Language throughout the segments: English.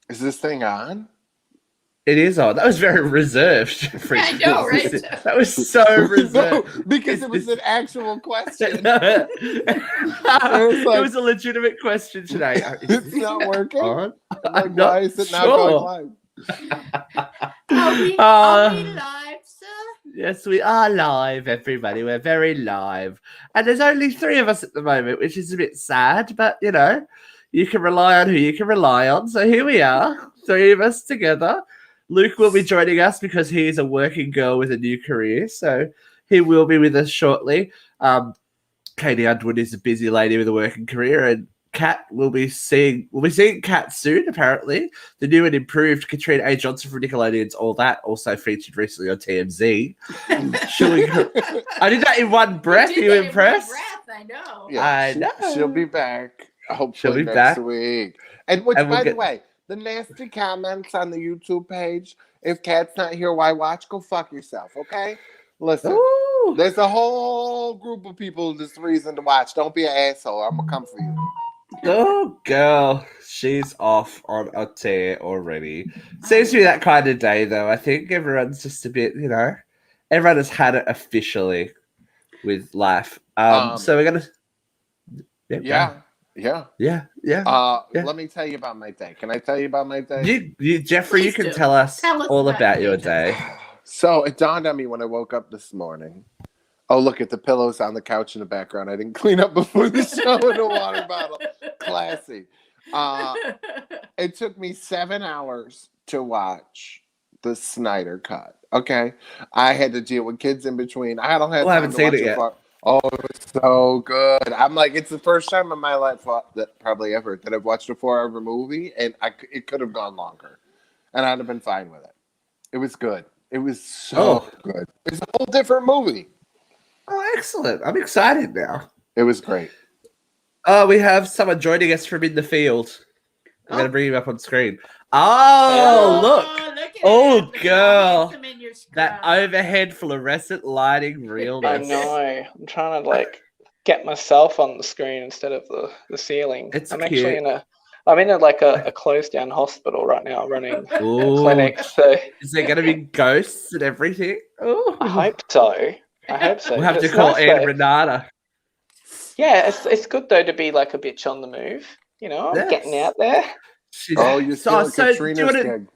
Is this thing on? It is on. That was very reserved. I know, right? That was so reserved. No, because it was an actual question. It was a legitimate question today. It's not working? On? Like, why is it not going live? Are we live, sir? Yes, we are live, everybody. We're very live. And there's only 3 of us at the moment, which is a bit sad, but, you know, you can rely on who you can rely on. So here we are, 3 of us together. Luke will be joining us because he is a working girl with a new career, so he will be with us shortly. Katie Underwood is a busy lady with a working career, and Kat will be seeing Kat soon, apparently. The new and improved Katrina A. Johnson from Nickelodeon's All That also featured recently on TMZ. I did that in one breath. Are you impressed? I know. Yeah, I know. She'll be back. Hopefully She'll be next back. week. And by the way, the nasty comments on the YouTube page, if Kat's not here, why watch? Go fuck yourself, okay? Listen, there's a whole group of people this reason to watch. Don't be an asshole. I'm going to come for you. Oh, girl. She's off on a tear already. Seems to be that kind of day, though. I think everyone's just a bit, you know, everyone has had it officially with life. So we're going to... Yeah. Yeah. Let me tell you about my day. Can I tell you about my day? Jeffrey, Please you can do. tell us all about about your day. So it dawned on me when I woke up this morning. Oh, look at the pillows on the couch in the background. I didn't clean up before the show in a water bottle. Classy. It took me 7 hours to watch the Snyder Cut. Okay, I had to deal with kids in between. I don't have. I haven't seen it yet. Oh, it was so good. I'm like, it's the first time in my life that probably ever that I've watched a 4-hour movie, and it could have gone longer, and I'd have been fine with it. It was good. It was so good. It's a whole different movie. Oh, excellent. I'm excited now. It was great. Oh, we have someone joining us from in the field. I'm going to bring him up on screen. Oh, look. Oh, girl. That overhead fluorescent lighting realness. I know. I'm trying to get myself on the screen instead of the ceiling. It's I'm cute. actually I'm in a closed down hospital right now running a clinic. So is there going to be ghosts and everything? Ooh. I hope so. We'll have to call Anne Renata. Yeah, it's good though to be a bitch on the move. You know, I'm getting out there. You're still Katrina's gig.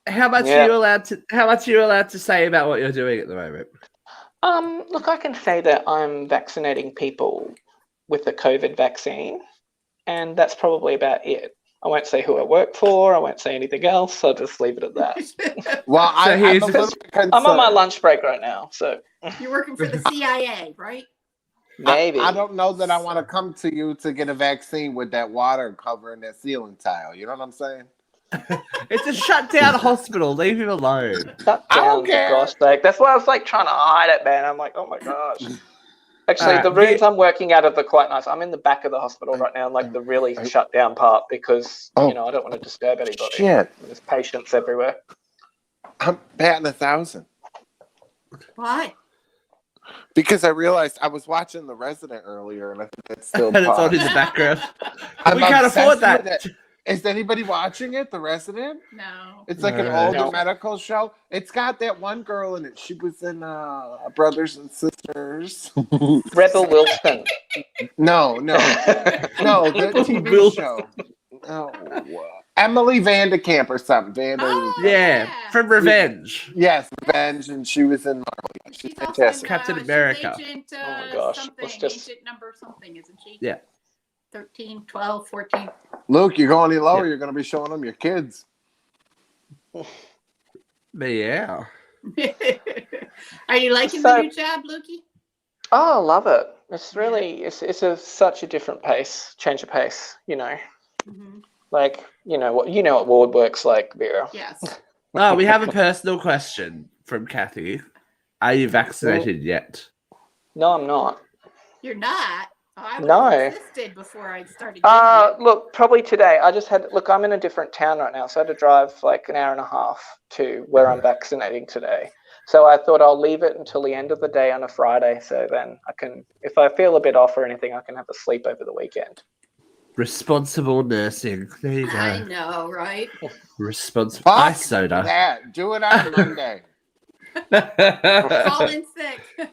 How much are you allowed to say about what you're doing at the moment? Look, I can say that I'm vaccinating people with the COVID vaccine, and that's probably about it. I won't say who I work for. I won't say anything else. I'll just leave it at that. Well, I'm on my lunch break right now, so you're working for the CIA, right? Maybe. I don't know that I want to come to you to get a vaccine with that water covering that ceiling tile. You know what I'm saying? It's a shut down hospital. Leave him alone. Shut down, for gosh sake. That's why I was trying to hide it, man. I'm like, oh my gosh. Actually, the rooms I'm working out of are quite nice. I'm in the back of the hospital right now, the really shut down part because, I don't want to disturb anybody. Shit. There's patients everywhere. I'm batting 1,000. Why? Because I realized I was watching The Resident earlier, and I think it's still and it's on in the background. We can't afford that. Is anybody watching it, The Resident? No. It's like an older medical show. It's got that one girl in it. She was in Brothers and Sisters. Rebel Wilson. No, the TV show. Oh, Emily Vanderkamp or something. From Revenge. Yes, Revenge, and she was in Marvel. She's fantastic. Captain America. Agent, oh my gosh. Agent number something, isn't she? Yeah. 13, 12, 14. Luke, you go any lower, you're going to be showing them your kids. Yeah. Are you liking the new job, Lukey? Oh, I love it. It's really, such a different pace, change of pace, you know. Mm-hmm. What ward works like, Vera. Yes. Oh, we have a personal question from Kathy. Are you vaccinated yet? No, I'm not. You're not? I insisted before I started. Look, probably today. I'm in a different town right now, so I had to drive an hour and a half to where I'm vaccinating today. So I thought I'll leave it until the end of the day on a Friday, so then I can, if I feel a bit off or anything, I can have a sleep over the weekend. Responsible nursing. There you go. I know, right? Responsible. Fuck Ice soda. that. Do it on Monday. Call in sick.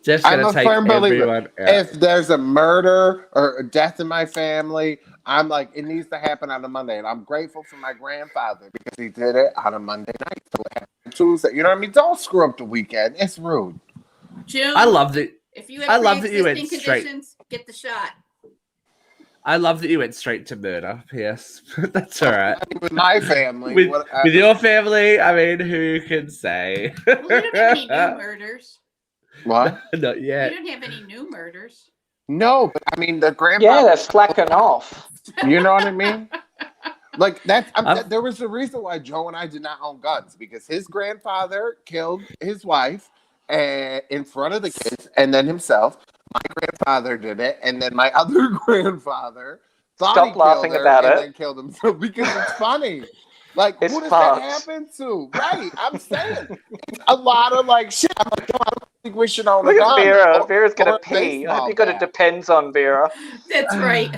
Jeff's I'm gonna a take firm believer. everyone out. If there's a murder or a death in my family, I'm like, it needs to happen on a Monday. And I'm grateful for my grandfather because he did it on a Monday night. So it happened Tuesday. You know what I mean? Don't screw up the weekend. It's rude. June, I love that. if you have I love that you went pre-existing straight. conditions, get the shot. I love that you went straight to murder. Yes, that's all right. With my family. With your family, I mean, who can say? Well, you don't have any new murders. What? Not You yet. don't have any new murders. No, but I mean, the grandfather. Yeah, they're slacking off. You know what I mean? Like that's I'm- there was a reason why Joe and I did not own guns because his grandfather killed his wife and in front of the kids, and then himself. My grandfather did it, and then my other grandfather thought Stop he laughing killed her about and it. then killed himself because it's funny. Like, It's who does fucked. that happen to? Right, I'm saying it's a lot of like shit. I'm like, no, I don't think we should own a Look gun. at Vera. Or- Vera's or gonna a pee. I baseball hope you got it bat. depends on Vera. That's right.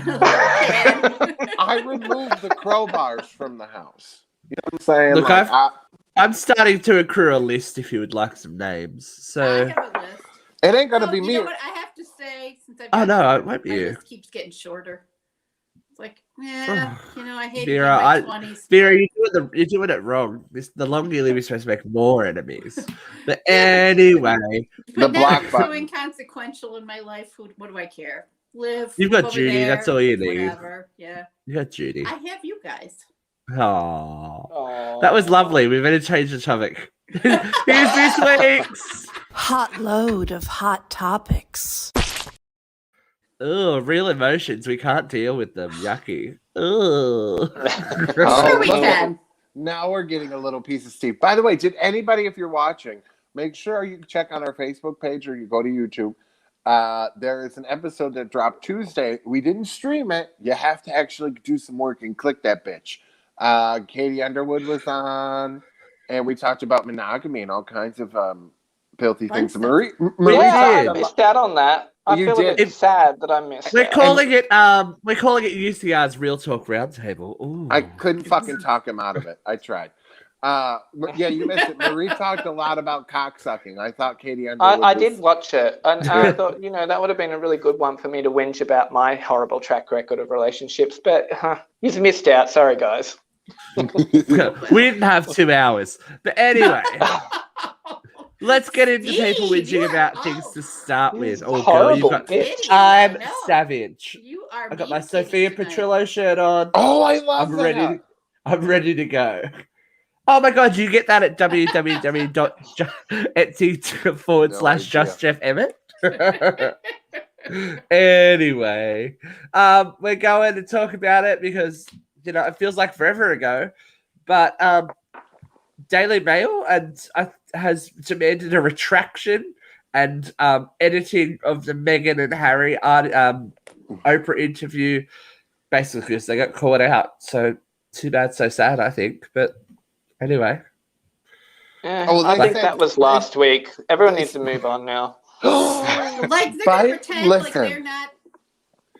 I removed the crowbars from the house. You know what I'm saying? Look, Like, I'm starting to accrue a list if you would like some names. I So, have a list. it ain't gonna No, be you me. know what I have to say since I've oh got no, it won't be my you. list keeps getting shorter. It's like, yeah, I hate Vera, my 20s. Vera, you're doing it wrong. The longer you live, you're supposed to make more enemies. But anyway, The But block that's so button. inconsequential in my life. What do I care? Live. You've got over Judy, there, that's all you need. Whatever. Yeah. you got Judy. I have you guys. Oh, Aww. that was lovely. We better change the topic. Here's this week's. Hot load of hot topics. Oh, real emotions. We can't deal with them. Yucky. Oh. Sure we no. can. Now we're getting a little piece of Steve. By the way, did anybody, if you're watching, make sure you check on our Facebook page or you go to YouTube. There is an episode that dropped Tuesday. We didn't stream it. You have to actually do some work and click that bitch. Katie Underwood was on, and we talked about monogamy and all kinds of filthy Fun things. stuff. Marie Yeah, did. I missed out on that. I You feel a did. bit sad that I missed We're it. calling it UCR's Real Talk Roundtable. Ooh. I couldn't fucking talk him out of it. I tried. Yeah, you missed it. Marie talked a lot about cocksucking. I thought Katie Underwood I was- did watch it, and I thought, that would have been a really good one for me to whinge about my horrible track record of relationships. But you've missed out. Sorry, guys. We didn't have 2 hours. But anyway, let's get into people Steve, you whinging are about all- things to start with. Oh, girl, Horrible you've got... bitch. Kitty, I'm I know. savage. You are. I got my mean kitty Sophia tonight. Petrillo shirt on. Oh, I love I'm that. ready. I'm ready to go. Oh my god, you get that at www.etsy.com/JustJeffEmmett. Anyway, we're going to talk about it because it feels like forever ago, but Daily Mail has demanded a retraction and editing of the Meghan and Harry Oprah interview, basically because they got caught out. So too bad, so sad, I think. But anyway, Oh, I they think said- that was last week. Everyone needs to move on now. Like they're But gonna pretend like listen. they're not.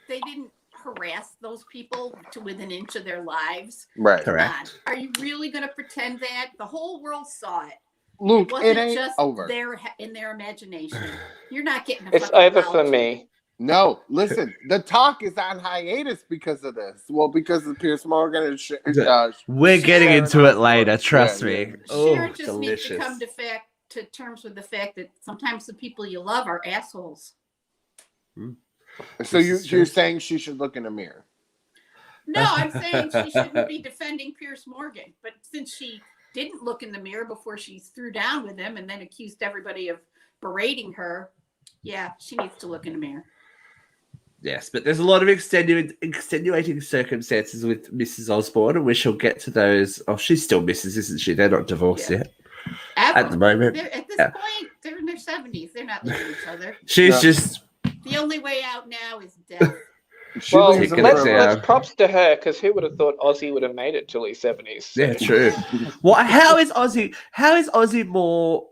They didn't harass those people to within an inch of their lives. Right. Come correct. on. Are you really gonna pretend that the whole world saw it? Luke, It wasn't it ain't just over. in their imagination. You're not getting. A It's fucking over for apology. me. No, listen, the talk is on hiatus because of this. Well, because of Pierce Morgan and We're getting Sharon into it Osbourne. later. Trust Yeah, me. yeah. Oh, Sharon just needs to delicious. come to terms with the fact that sometimes the people you love are assholes. So This is true. you're saying she should look in a mirror? No, I'm saying she shouldn't be defending Pierce Morgan. But since she didn't look in the mirror before she threw down with him and then accused everybody of berating her, yeah, she needs to look in the mirror. Yes, but there's a lot of extenuating circumstances with Mrs. Osborne, and we shall get to those. Oh, she's still Mrs., isn't she? They're not divorced Yeah. yet Ever. at the moment. At this Yeah. point, they're in their 70s. They're not leaving each other. She's Yeah. just The only way out now is death. She Well, leaves Taking him it for- down. let's props to her, because who would have thought Ozzy would have made it till his 70s? So. yeah, true. What? How is Ozzy? How is Ozzy more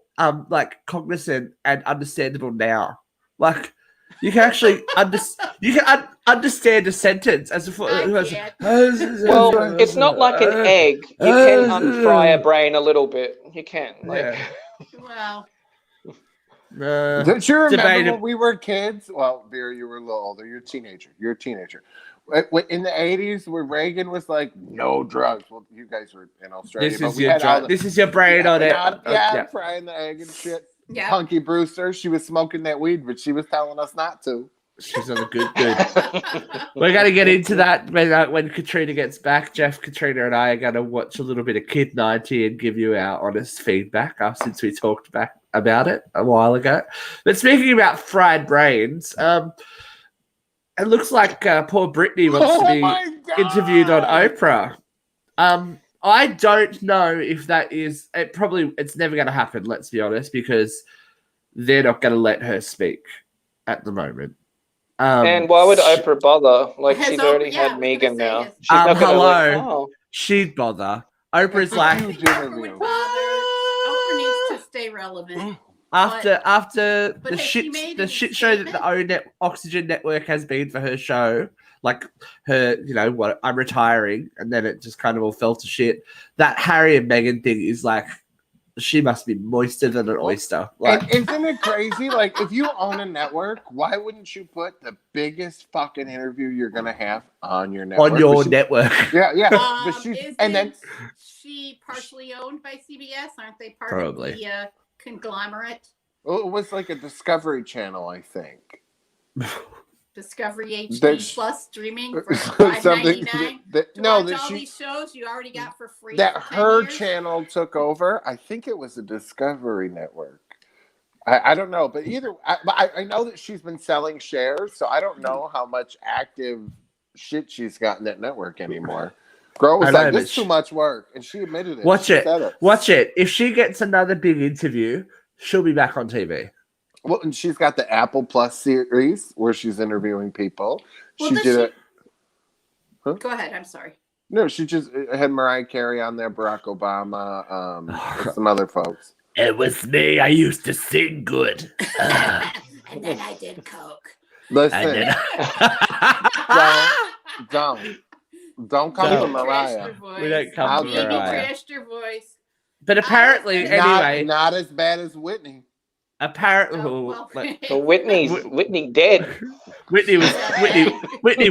like cognizant and understandable now? Like You can actually understand a sentence as a can't. Well, it's not like an egg. You can unfry a brain a little bit. You can. Like, Well, Don't you remember debatable. when we were kids? Well, Vera, you were a little older. You're a teenager. In the 80s, where Reagan was like, no drugs. Well, you guys were in Australia. This but is we your had all the, this is your brain on it. yeah, frying the egg and shit. yeah. Punky Brewster, she was smoking that weed, but she was telling us not to. She's on a good. We're gonna get into that when Katrina gets back. Jeff, Katrina, and I are gonna watch a little bit of Kid 90 and give you our honest feedback since we talked back about it a while ago. But speaking about fried brains, it looks like poor Britney wants to be interviewed on Oprah. I don't know if that is. It's never going to happen. Let's be honest, because they're not going to let her speak at the moment. and why would Oprah bother? Like, Has she's Oprah- already yeah, I had was Megan gonna say, now. has- She's not gonna hello. like, oh. She'd bother. Oprah's like Huge Oprah interview. would bother. Oprah needs to stay relevant. after but the has she shit made the any shit show that statement? the Oxygen Network has been for her show. Like her, what, I'm retiring, and then it just kind of all fell to shit. That Harry and Meghan thing is like, she must be moister than an oyster. Like, And isn't it crazy? Like, if you own a network, why wouldn't you put the biggest fucking interview you're gonna have on your network? on your But she- network. Yeah, yeah. But she's and then she partially owned by CBS? Aren't they part Probably. of the conglomerate? well, it was like a Discovery Channel, I think. Discovery HD There's- Plus streaming for $5.99. No, Watch that all she these shows you already got for free. that for 10 her years. channel took over. I think it was a Discovery Network. I don't know, but I know that she's been selling shares, so I don't know how much active shit she's got in that network anymore. Girl was I know, like, but "This is too much work," and she admitted it. Watch She it. said Watch it. If she gets another big interview, she'll be back on TV. Well, and she's got the Apple Plus series where she's interviewing people. Well, She does did it. Go ahead. I'm sorry. No, she just had Mariah Carey on there, Barack Obama, and some other folks. It was me. I used to sing good. And then I did coke. Listen, don't come Don't. from Mariah. We don't come I'll from give you Mariah. Crashed her voice. But apparently, anyway, Not as bad as Whitney. apparently, Oh, well. So Whitney dead. Whitney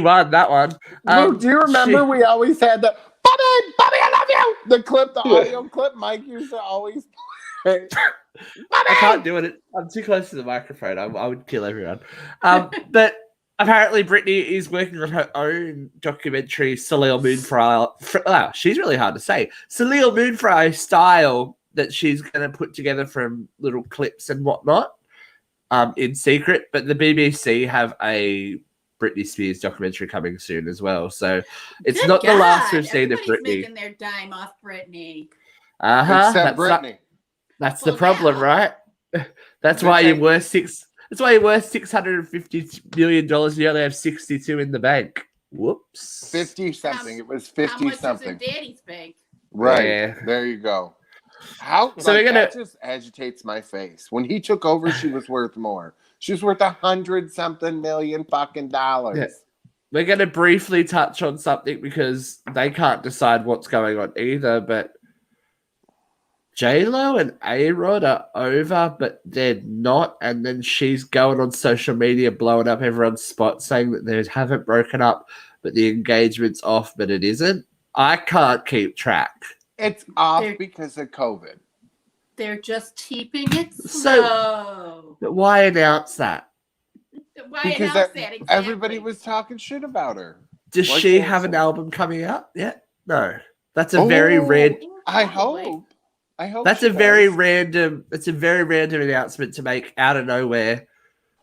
won that one. Luke, do you remember we always had the Bobby, I love you. The clip, the audio clip. Mike used to always play. I can't do it. I'm too close to the microphone. I would kill everyone. But apparently, Britney is working on her own documentary, Soleil Moonfry. She's really hard to say. Soleil Moonfry style that she's going to put together from little clips and whatnot in secret. But the BBC have a Britney Spears documentary coming soon as well. So it's Good not the last we've God, seen of everybody's Britney. making their dime off Britney. Except Britney. That's the Well, problem, now- right? That's why you're worth $650 million. You only have 62 in the bank. Whoops. 50 something. It was How 50 much something. is in Daddy's bank? Right. Yeah. There you go. How So we're gonna- that just agitates my face. When he took over, she was worth more. She was worth $100-something million fucking dollars. Yeah. We're going to briefly touch on something because they can't decide what's going on either. But J-Lo and A-Rod are over, but they're not. And then she's going on social media, blowing up everyone's spot, saying that they haven't broken up, but the engagement's off, but it isn't. I can't keep track. It's off They're- because of COVID. They're just keeping it So- slow. But why announce that? Why Because announce that exactly? everybody was talking shit about her. Does Why she cancel? have an album coming out yet? No. That's a very rare. I Probably. hope. I hope. That's she a very does. random. It's a very random announcement to make out of nowhere.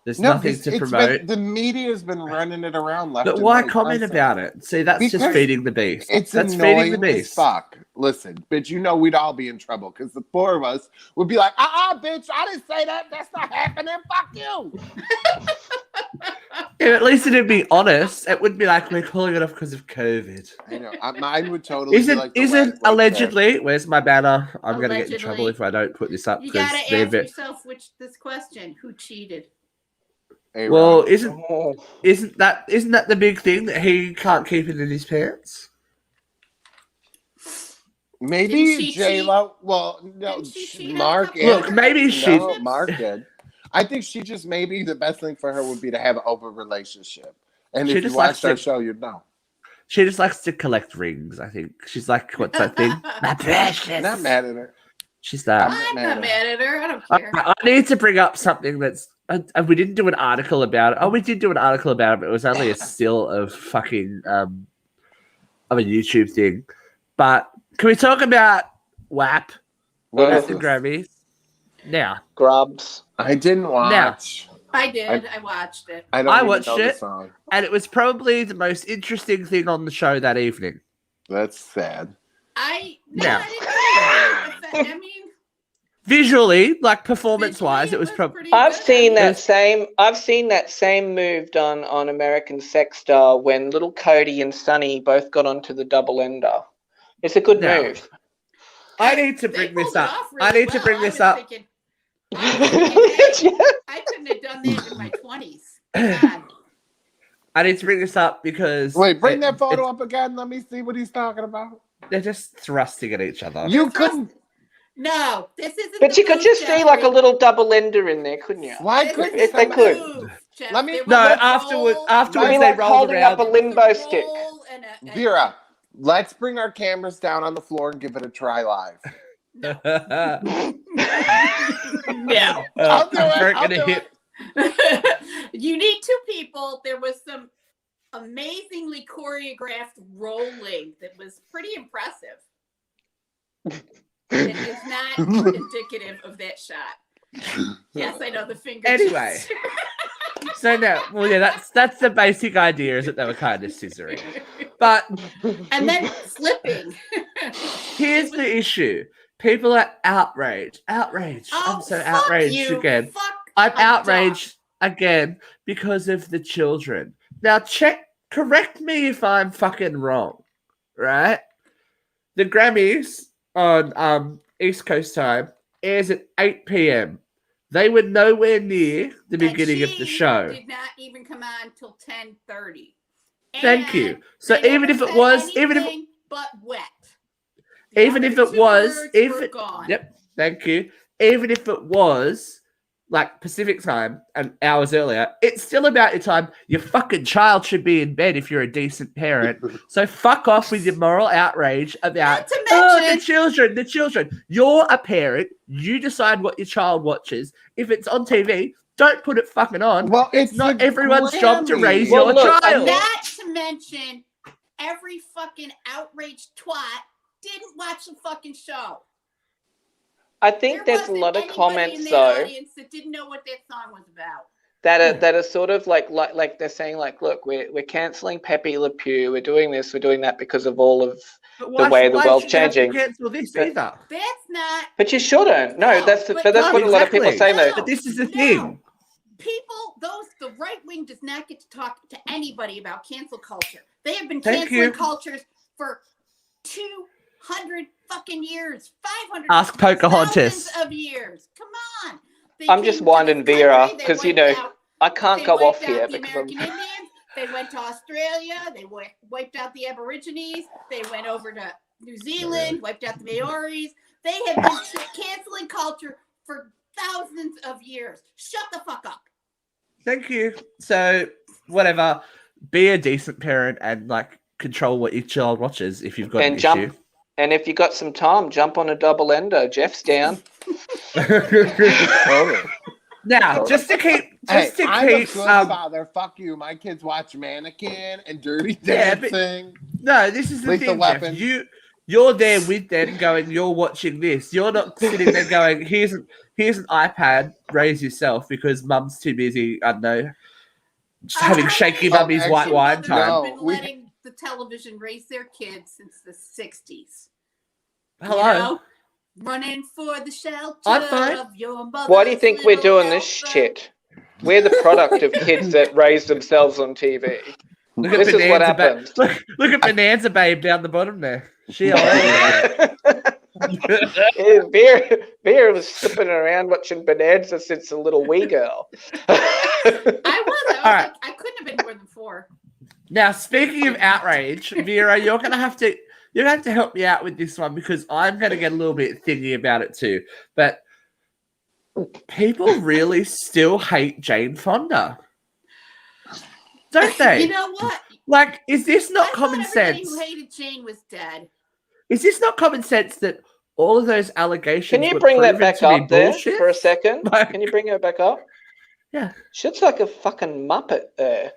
There's No, nothing 'cause to it's promote. been, the media's been running it around left. But and why right, comment constantly. about it? See, that's just Because feeding the beast. It's That's annoying feeding the as beast. fuck. Listen, bitch, you know we'd all be in trouble because the four of us would be like, bitch, I didn't say that. That's not happening. Fuck you. Yeah, at least it'd be honest. It wouldn't be like we're calling it off because of COVID. I know. Mine would totally be Isn't like the isn't last one there. allegedly? Where's my banner? I'm gonna get in trouble Allegedly. if I don't put this up You because gotta they're ask yourself this question: who cheated? A-Rod. Well, Oh. isn't that the big thing that he can't keep it in his pants? Maybe Didn't she J-Lo. Well, no, Didn't she cheat on a Mark. couple and- of Look, maybe she- No, Mark did. I think she just maybe the best thing for her would be to have an open relationship. And She if you just likes watched our to- show, you'd know. She just likes to collect rings. I think she's like, what's that thing? My precious. Not mad at her. She's that. I'm not mad at her. I don't I, care. I need to bring up something that's. We didn't do an article about it. Oh, we did do an article about it, but it was only a still of fucking of a YouTube thing. But can we talk about WAP What at is the this? Grammys now? Grubs. I didn't watch. I did. I watched it. I don't I even watched know the it. song. And it was probably the most interesting thing on the show that evening. That's sad. I Now. I didn't I mean, Visually, like performance-wise, it was probably. pretty I've good. seen that Yes. same. I've seen that same move done on American Sex Star when little Cody and Sonny both got onto the double ender. It's a good No. move. I need to They bring this pulled it up. off I really need to well. bring I this was up. thinking, I couldn't have done that in my 20s. God. I need to bring this up because Wait, bring that photo up again. Let me see what he's talking about. they're just thrusting at each other. You couldn't. No, this isn't. But the you could move, just see like a Jeffrey. little double ender in there, couldn't you? Why This couldn't If they isn't the could. move, Jeff. Let me- There was No, a afterwards, roll- afterwards Maybe they like rolled holding up around. a limbo there was a stick. roll and a- Vera, let's bring our cameras down on the floor and give it a try live. No. I'll do it. We're I'll gonna do hit- it. You need two people. There was some amazingly choreographed rolling that was pretty impressive. It is not indicative of that shot. Yes, I know the finger. Anyway. So no, well, yeah, that's the basic idea, is that they were kind of scissoring. But and then slipping. here's the issue: people are outraged. Outraged. I'm so fuck outraged you. again. Fuck I'm a dog. outraged again because of the children. Now, correct me if I'm fucking wrong, right? The Grammys on East Coast time airs at 8 p.m. They were nowhere near the And beginning of the she show. Did not even come on till 10:30. Thank you. And So they even never if it said was, even if anything but wet. The even if other it two was, words if were it, gone. yep, thank you. Even if it was like Pacific time and hours earlier, it's still about your time. Your fucking child should be in bed if you're a decent parent. So fuck off with your moral outrage about Not to the mention, children. You're a parent. You decide what your child watches. If it's on TV, don't put it fucking on. Well, It's not the everyone's job to Grammys. raise Well, your look, child. not to mention, every fucking outraged twat didn't watch the fucking show. I think There there's a wasn't lot of anybody comments in that though audience that didn't know what that song was about. that are sort of like they're saying like, look, we're canceling Pepe Le Pew, we're doing this, we're doing that because of all of. But way the why world's should you have to changing. cancel this But- either? That's not. But you shouldn't. No, No, that's but what no, a lot of people are exactly. saying though. But this is the No. thing. People, the right wing does not get to talk to anybody about cancel culture. They have been Thank canceling you. cultures for 200 fucking years, 500. Ask Pocahontas. thousands of years. Come on. They I'm came just to winding this Vera, country, they 'cause, you wiped know, out- I can't they go off wiped here out the because I'm. American Indians. They went to Australia. They wiped out the Aborigines. They went over to New Zealand, wiped out the Maoris. They have been canceling culture for thousands of years. Shut the fuck up. Thank you. So, whatever. Be a decent parent and like control what your child watches if you've got And an jump. issue. And if you got some time, jump on a double ender. Jeff's down. Totally. Now, just to keep, Hey, just I'm to a keep. good father. Fuck you. My kids watch Mannequin and Dirty Yeah, but- Dancing. No, this is the Lethal thing, Jeff. Weapon. You're there with them, going. You're watching this. You're not sitting there going. Here's an iPad. Raise yourself because Mum's too busy. I don't know. Just having shaky Oh, mummy's white actually, wine Mothers time. have No, been we- letting the television raise their kids since the 60s. Hello. You know? Running for the shelter I'm fine. of your mother's Why do you think we're little doing this helper. shit? We're the product of kids that raise themselves on TV. Look at This is what Bonanza happens. Look at Bonanza Babe down the bottom there. She all Yeah, Vera was slipping around watching Bonanza since a little wee girl. I All right. I couldn't have been more than 4. Now, speaking of outrage, Vera, you're gonna have to help me out with this one because I'm gonna get a little bit thingy about it too. But people really still hate Jane Fonda, don't they? You know what? Like, is this not I common thought everybody sense? who hated Jane was dead. Is this not common sense that all of those allegations Can you were bring that proven back to be up there bullshit? for a second? Like- Can you bring her back up? Yeah. She looks like a fucking muppet there.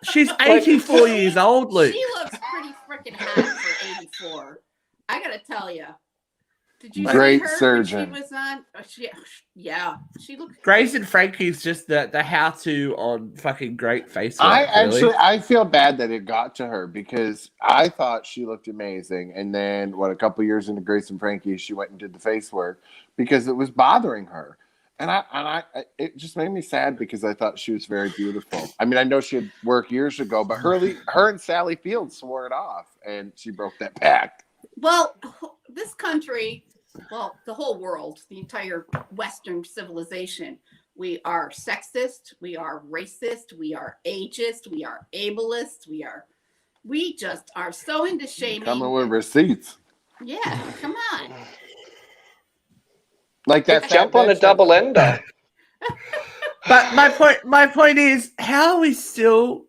She's 84 years old, Luke. She looks pretty freaking hot for 84. I gotta tell you. Did you Great see her surgeon. when she was on? She looked. Grace and Frankie's just the how-to on fucking great face. I feel bad that it got to her because I thought she looked amazing, and then a couple years into Grace and Frankie, she went and did the face work because it was bothering her, and it just made me sad because I thought she was very beautiful. I mean, I know she had work years ago, but her and Sally Field swore it off, and she broke that pact. Well, this country, well, the whole world, the entire Western civilization, we are sexist, we are racist, we are ageist, we are ableist, we just are so into shaming. Coming with receipts. Yeah, come on. Like that. Jump on a double ender. But my point is, how are we still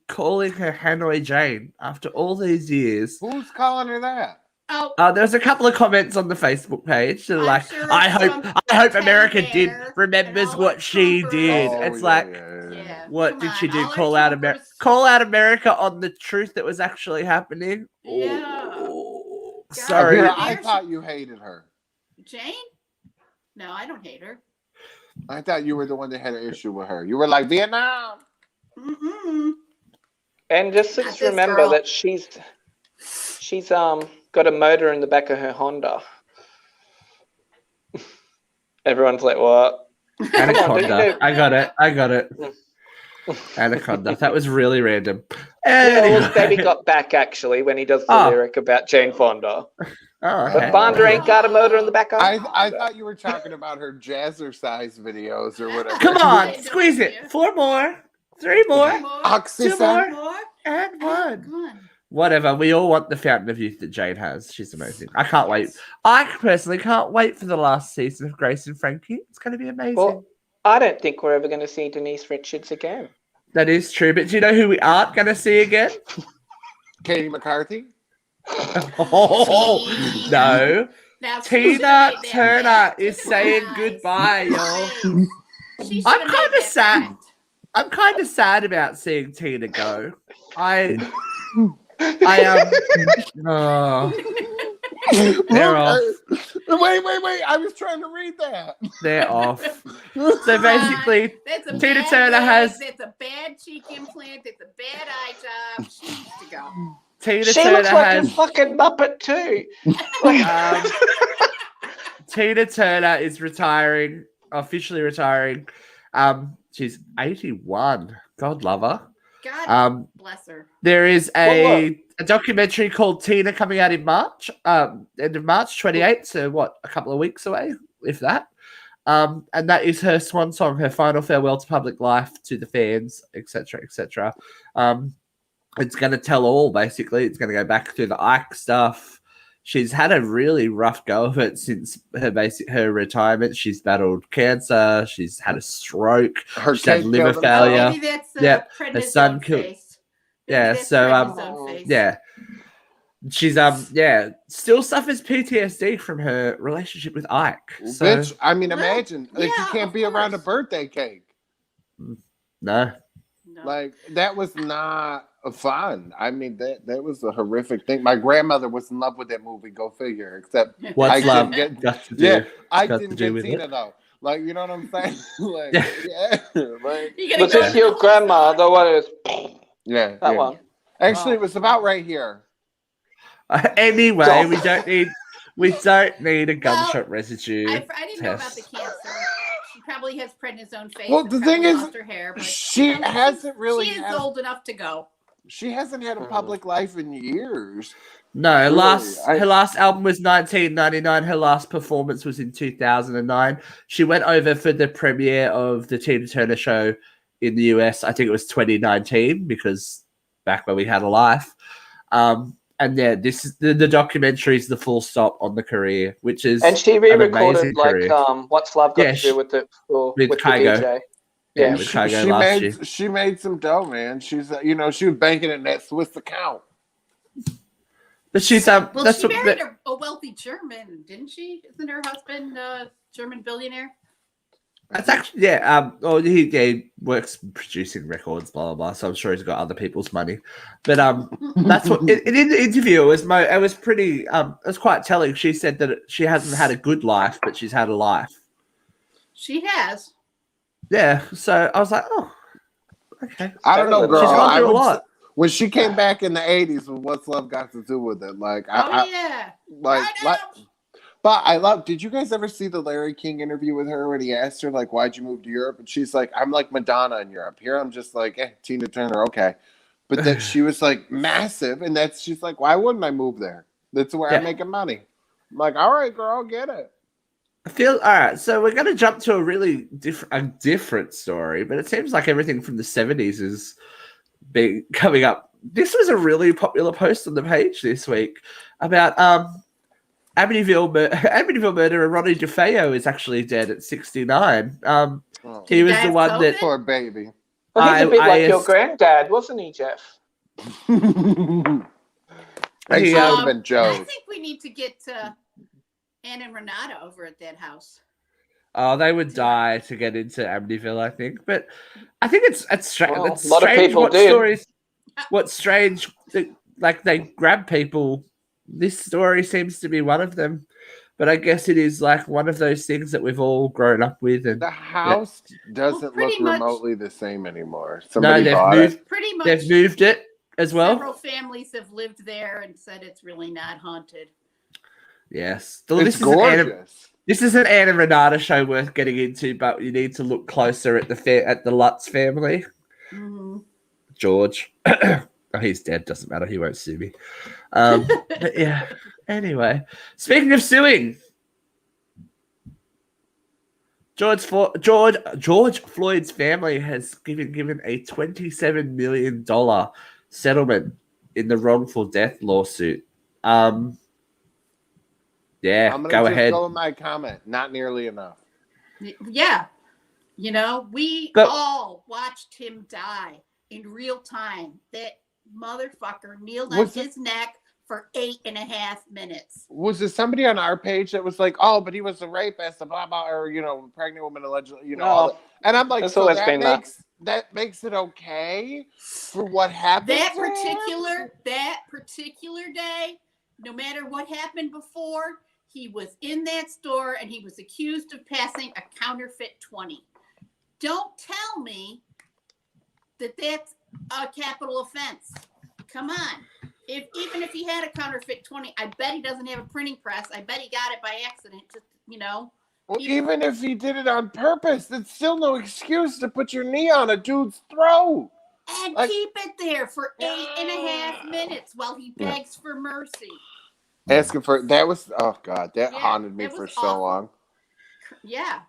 calling her Hanoi Jane after all these years? Who's calling her that? Oh, There's a couple of comments on the Facebook page that are I'm like, sure I hope Teddy America Bear did and remembers all what the she Trumpers. did. Oh, It's like, yeah. what Come did she on, do? all our Call out Trumpers. America on the truth that was actually happening? Yeah. Ooh, God. sorry. Vera, I thought you hated her. Jane? No, I don't hate her. I thought you were the one that had an issue with her. You were like, Vietnam. Mm-mm. And just Not let's this remember girl. that she's got a motor in the back of her Honda. Everyone's like, what? Anaconda. I got it. Anaconda. That was really random. Yeah, well, Anyway. Baby got back actually when he does the Oh. lyric about Jane Fonda. Oh, But okay. Fonda ain't got a motor in the back of her I Honda. thought you were talking about her jazzercise videos or whatever. Come on, I had no squeeze idea. it. 4 more. 3 more. Two more. Oxy 2 sound. more. More. And Oh, 1. God. Whatever. We all want the fountain of youth that Jane has. She's amazing. I can't wait. I personally can't wait for the last season of Grace and Frankie. It's going to be amazing. Well, I don't think we're ever going to see Denise Richards again. That is true. But do you know who we aren't going to see again? Katie McCarthy. Oh, no. Now, she Tina should've made that Turner pact. is Look at saying her eyes. goodbye, y'all. She I'm should've kinda made that sad. pact. I'm kind of sad about seeing Tina go. I oh, they're off. Wait. I was trying to read that. They're off. So basically, That's a Tina bad Turner leg, has- That's a bad cheek implant. That's a bad eye job. She needs to go. Tina She Turner looks like a has fucking Muppet too. Tina Turner is retiring, officially retiring. She's 81. God love her. God bless her. There is Well, a documentary called Tina coming out in March, end of March 28th. So what, a couple of weeks away, if that. And that is her swan song, her final farewell to public life, to the fans, etc., etc. It's going to tell all, basically. It's going to go back through the Ike stuff. She's had a really rough go of it since her retirement. She's battled cancer. She's had a stroke. Her She's had cake liver killed failure. Oh, maybe that's Yep, prednisone her son killed- face. Yeah, Maybe that's so, prednisone face. Yeah. She's still suffers PTSD from her relationship with Ike. So Bitch, I mean, Well, imagine like you yeah, can't of be around a course. birthday cake. no. No. Like that was not fun. I mean, that was a horrific thing. My grandmother was in love with that movie. Go figure. Except What's I love didn't get. got to do? Yeah, I got to didn't do get with Tina it? though. Like you know what I'm saying? Like Yeah. yeah, like You gotta Was go this to your the grandma? The All-Star. one who's yeah. that yeah. one? Actually, it was about right here. Anyway, Stop. we don't need a gunshot residue. I didn't know about the test. cancer. She probably has prednisone face. Well, and the thing probably is, lost her hair, but she you know, hasn't really She is had- old enough to go. She hasn't had a public life in years. No, her Really? her last album was 1999. Her last performance was in 2009. She went over for the premiere of the Tina Turner show in the US. I think it was 2019 because back when we had a life. And yeah, this is the documentary is the full stop on the career, which is And she an re-recorded amazing like career. What's Love Got Yeah, to Do with it with the Kygo. DJ. Yeah, Yeah. with Kygo last year. She made some dough, man. She's she was banking in that Swiss account. But she's Well, that's she what, married a wealthy German, didn't she? Isn't her husband a German billionaire? that's actually yeah. Well, he works producing records, blah blah blah. So I'm sure he's got other people's money. But that's what in the interview it was pretty it was quite telling. She said that she hasn't had a good life, but she's had a life. She has. Yeah. So I was like, oh, okay. I don't know, girl. She's gone I through a would lot. when she came back in the '80s, what's love got to do with it? Like, Yeah. But I love. Did you guys ever see the Larry King interview with her when he asked her like, "Why'd you move to Europe?" And she's like, "I'm like Madonna in Europe. Here, I'm just like Tina Turner, okay." But that she was like massive, and she's like, "Why wouldn't I move there? That's where I'm making money." I'm like, "All right, girl, get it." I feel all right. So we're going to jump to a really different story, but it seems like everything from the 70s is coming up. This was a really popular post on the page this week about Amityville murderer Ronnie DeFeo is actually dead at 69. He was the one that poor baby. Well, he's a bit like your granddad, wasn't he, Jeff? Actually, He, would have been Joe. I think we need to get Ann and Renata over at that house. Oh, they would die to get into Amityville, I think. But I think it's strange. Well, It's a lot of strange people what did. stories. What's strange? Like they grab people. This story seems to be one of them. But I guess it is like one of those things that we've all grown up with. And The house doesn't pretty look much. remotely the same anymore. no, Somebody they've bought moved. it. Pretty much. They've moved it as well. Several families have lived there and said it's really not haunted. Yes, so It's gorgeous. This is an Anna Renata show worth getting into, but you need to look closer at the Lutz family. Mm-hmm. George, oh, he's dead. Doesn't matter. He won't sue me. But yeah. Anyway, speaking of suing, George Floyd's family has given a $27 million settlement in the wrongful death lawsuit. Yeah, I'm go gonna ahead. go with my comment. Not nearly enough. Yeah. We But- all watched him die in real time. That motherfucker kneeled on Was it- his neck for 8.5 minutes. Was there somebody on our page that was like, "Oh, but he was a rapist," and blah blah, or pregnant woman allegedly, all No. that. And I'm like, That's so always that been makes it okay for what happened. That to him? particular day, no matter what happened before, he was in that store and he was accused of passing a counterfeit 20. Don't tell me that that's a capital offense. Come on. Even if he had a counterfeit 20, I bet he doesn't have a printing press. I bet he got it by accident. Well, even if he did it on purpose, that's still no excuse to put your knee on a dude's throat. And Like- keep it there for 8.5 minutes while he begs for mercy. Asking for that was God, that Yeah, haunted me that for was so awful. long. Yeah.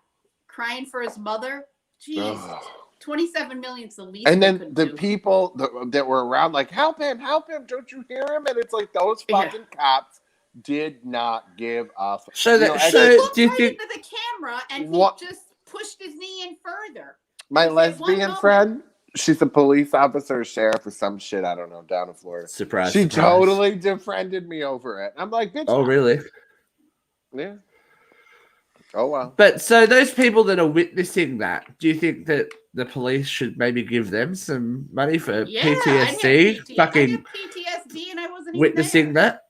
Crying for his mother. Jeez. Ugh. 27 million is the least. And we then could the do. people that were around, like, help him, don't you hear him? And it's like those Yeah. fucking cops did not give a fuck. So that- He so- looked do you right think- into the camera and What- he just pushed his knee in further. My He said, "One lesbian moment." friend, she's a police officer, sheriff, or some shit, I don't know, down in Florida. Surprise! She surprise. totally defriended me over it. I'm like, bitch. Oh, really? Yeah. Oh, well. But so those people that are witnessing that, do you think that the police should maybe give them some money for Yeah, I had PTSD? I Fucking had PTSD and I wasn't witnessing even there. that,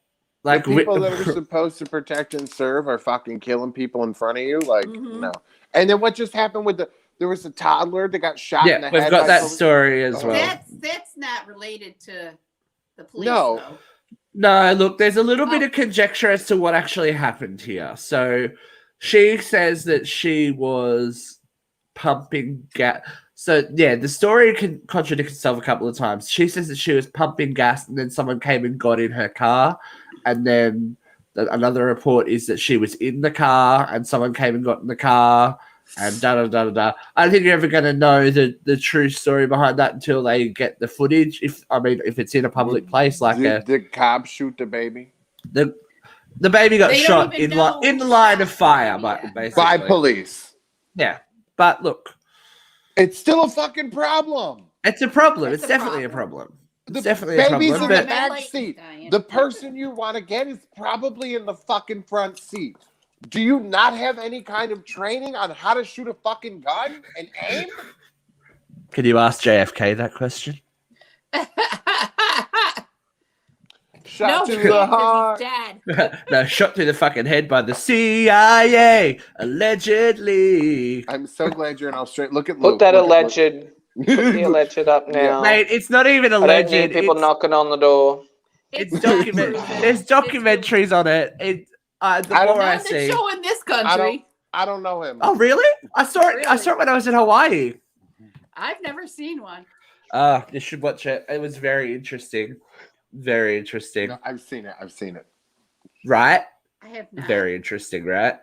like The people that are supposed to protect and serve are fucking killing people in front of you. Like, Mhm. no. And then what just happened with there was a toddler that got shot in the yeah, we've head got by that police. story as Oh. well. That's not related to the police, No. though. No, look, there's a little bit Oh. of conjecture as to what actually happened here. So she says that she was pumping gas. So yeah, the story can contradict itself a couple of times. She says that she was pumping gas and then someone came and got in her car. And then another report is that she was in the car and someone came and got in the car. and da da da da da. I don't think you're ever going to know the true story behind that until they get the footage. If it's in a public place, like Did the cop shoot the baby the baby got They don't shot even in know in the who line shot of the fire, baby but yet. basically by police? Yeah, but look, It's still a fucking problem. it's a problem. It's It's a definitely a problem. problem. The It's definitely a baby's problem. in the But back Like seat. Diane. The person you want to get is probably in the fucking front seat. Do you not have any kind of training on how to shoot a fucking gun and aim? can you ask JFK that question? Shot no, to the heart. he's dead. No, shot through the fucking head by the CIA, allegedly. I'm so glad you're in Australia. Look at Put Luke. that Look at alleged, put the alleged up now. Mate, it's not even I alleged. don't need people It's, knocking on the door. it's been document. proven. There's It's documentaries on it. The I don't- more I None that see. show in this I country. I don't know him. Oh, really? I saw it. I saw it when I was in Hawaii. I've never seen one. You should watch it. It was very interesting. Very interesting. No, I've seen it. I've seen it. Right? I have not. Very interesting, right?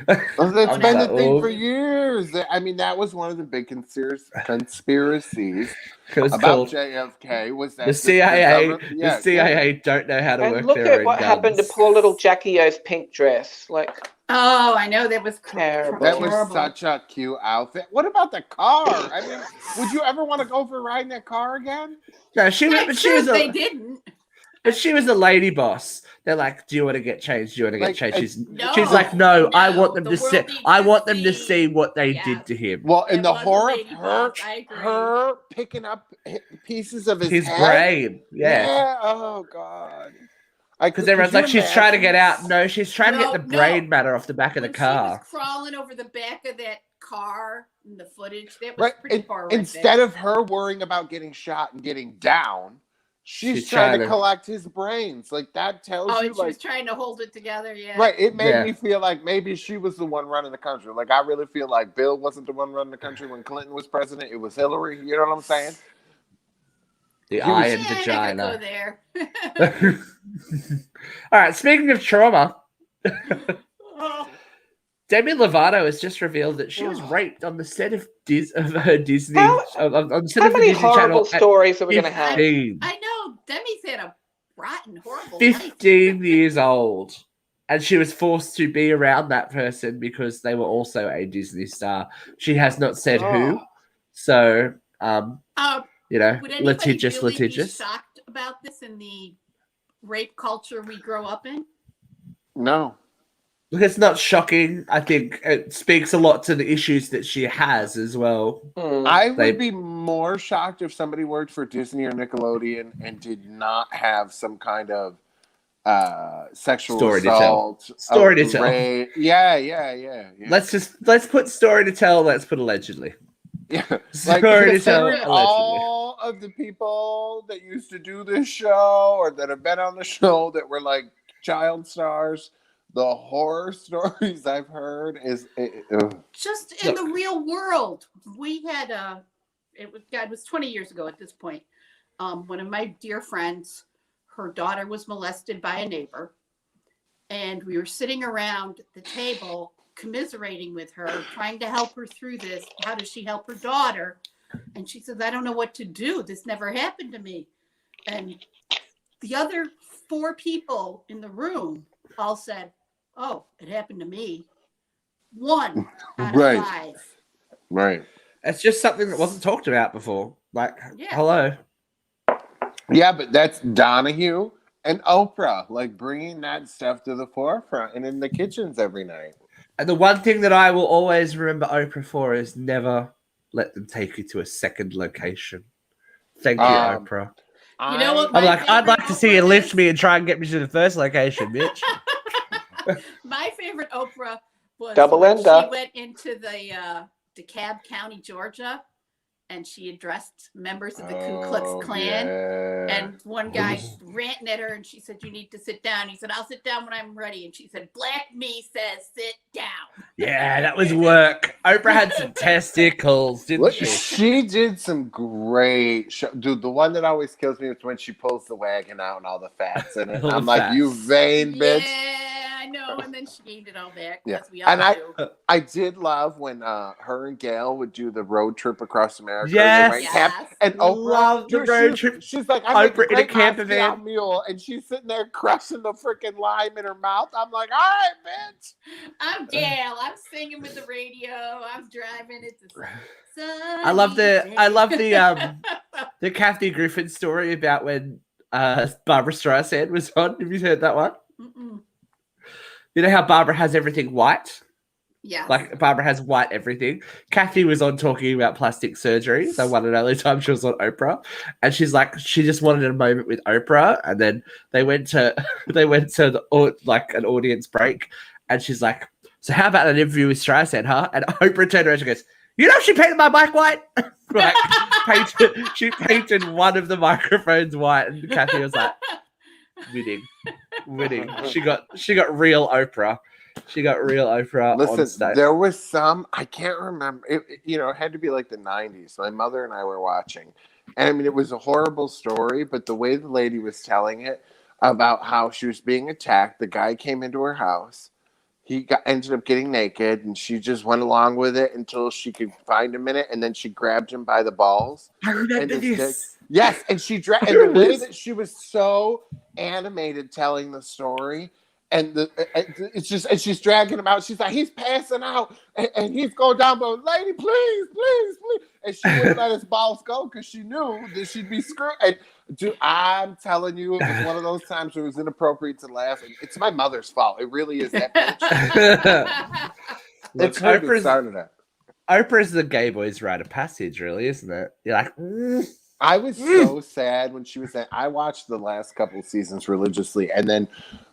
That's Oh, been no. the thing for years. I mean, that was one of the big conspiracies It was about called JFK. Was that the CIA. government- yeah, The CIA don't know how to And work look their at own what happened to guns. poor little Jackie O's pink dress. Like, Oh, I know that was Terrible. That was horrible. such a cute outfit. What about the car? I mean, would you ever want to go for a ride in that car again? No, she was. I'm But she sure was they a. didn't. But she was a lady boss. They're like, "Do you want to get changed? Do you want to get Like, changed?" No, She's like, "No, I want them the to world see. needs I to want them to see- see what they Yeah. did to him. Well, in It the was a horror of lady her, boss, I agree. her picking up pieces of his head. Brain, yeah." Oh God. Because everyone's like, she's trying to get out. No, she's trying to No, get the no. brain matter off the back of the When car. She was crawling over the back of that car in the footage. That was Right. pretty horrific. Instead of her worrying about getting shot and getting down, she's trying to collect his brains. Like that tells Oh, you, and she like, was trying to hold it together. Yeah. right. It made Yeah. me feel like maybe she was the one running the country. Like I really feel like Bill wasn't the one running the country when Clinton was president. It was Hillary. You know what I'm saying? The He eye was- and Yeah, vagina. never go there. All right. Speaking of trauma, Oh, Demi Lovato has just revealed that she was raped on the set of her Disney How- on the set how of the many Disney horrible Channel. stories are we going to have? 15, I know. Demi's had a rotten, horrible life. 15 years old, and she was forced to be around that person because they were also a Disney star. She has not said who, Oh. so Would anybody litigious. really be shocked about this in the rape culture we grow up in? No. Look, it's not shocking. I think it speaks a lot to the issues that she has as well. I would They- be more shocked if somebody worked for Disney or Nickelodeon and did not have some kind of sexual Story to tell. assault. Story to tell. rape. Yeah. Let's put story to tell. Let's put allegedly. Yeah. Story Like to tell. considering all of the people that used to do this show or that have been on the show that were like child stars, the horror stories I've heard is Just in the real world, we had it was 20 years ago at this point. One of my dear friends, her daughter was molested by a neighbor, and we were sitting around the table commiserating with her, trying to help her through this. How does she help her daughter? And she says, I don't know what to do. This never happened to me. And the other 4 people in the room all said, oh, it happened to me. 1 out of Right. 5. right. It's just something that wasn't talked about before. Like, Yeah. hello. Yeah, but that's Donahue and Oprah, like bringing that stuff to the forefront and in the kitchens every night. And the one thing that I will always remember Oprah for is never let them take you to a second location. Thank you, Um, Oprah. You know what I'm my like, I'd like to see you favorite lift Oprah me and try and get me to the first location, bitch. My favorite Oprah was Double when ender. she went into the DeKalb County, Georgia, and she addressed members of the Ku Klux Klan. And one guy ranting at her, and she said, you need to sit down. He said, I'll sit down when I'm ready. And she said, Black me says sit down. Yeah, that was work. Oprah had some testicles, didn't Look, she? she did some great show. Dude, the one that always kills me is when she pulls the wagon out and all the fats in it. All the I'm like, fats. you vain bitch. Yeah, I know. And and then she gained it all back. Yeah. As we all And do. I did love when her and Gail would do the road trip across America. Yes. They went Yes. and Oprah, Love the road trip. She's like, I'm like a Oprah in a great camper Moscow van. mule, and she's sitting there crushing the freaking lime in her mouth. I'm like, all right, bitch. I'm Gail. I'm singing with the radio. I'm driving. It's a sunny I love day. the Kathy Griffin story about when Barbara Streisand was on. Have you heard that one? Mm-mm. You know how Barbara has everything white? Yeah. Like Barbara has white everything. Kathy was on talking about plastic surgery. The one and only time she was on Oprah, and she's like, she just wanted a moment with Oprah, and then they went to like an audience break, and she's like, so how about an interview with Streisand, huh? And Oprah turned around and goes, you know, she painted my mic white. Like, she painted one of the microphones white, and Kathy was like, winning. She got real Oprah. She got real Oprah on Listen, stage. there was some, I can't remember. It had to be like the 90s. My mother and I were watching. And I mean, it was a horrible story, but the way the lady was telling it about how she was being attacked, the guy came into her house. He ended up getting naked, and she just went along with it until she could find a minute, and then she grabbed him by the balls. I remember And his this. Yes, and and the way that she was so animated telling the story, and it's just, and she's dragging him out. She's like, he's passing out, and he's going down, but lady, please, please, please, and she wouldn't let his balls go because she knew that she'd be screwed. And dude, I'm telling you, it was one of those times where it was inappropriate to laugh. And it's my mother's fault. It really is that bitch. It's her that started it. Oprah's the gay boy's rite of passage, really, isn't it? You're like, I was so sad when she was there. I watched the last couple seasons religiously, and then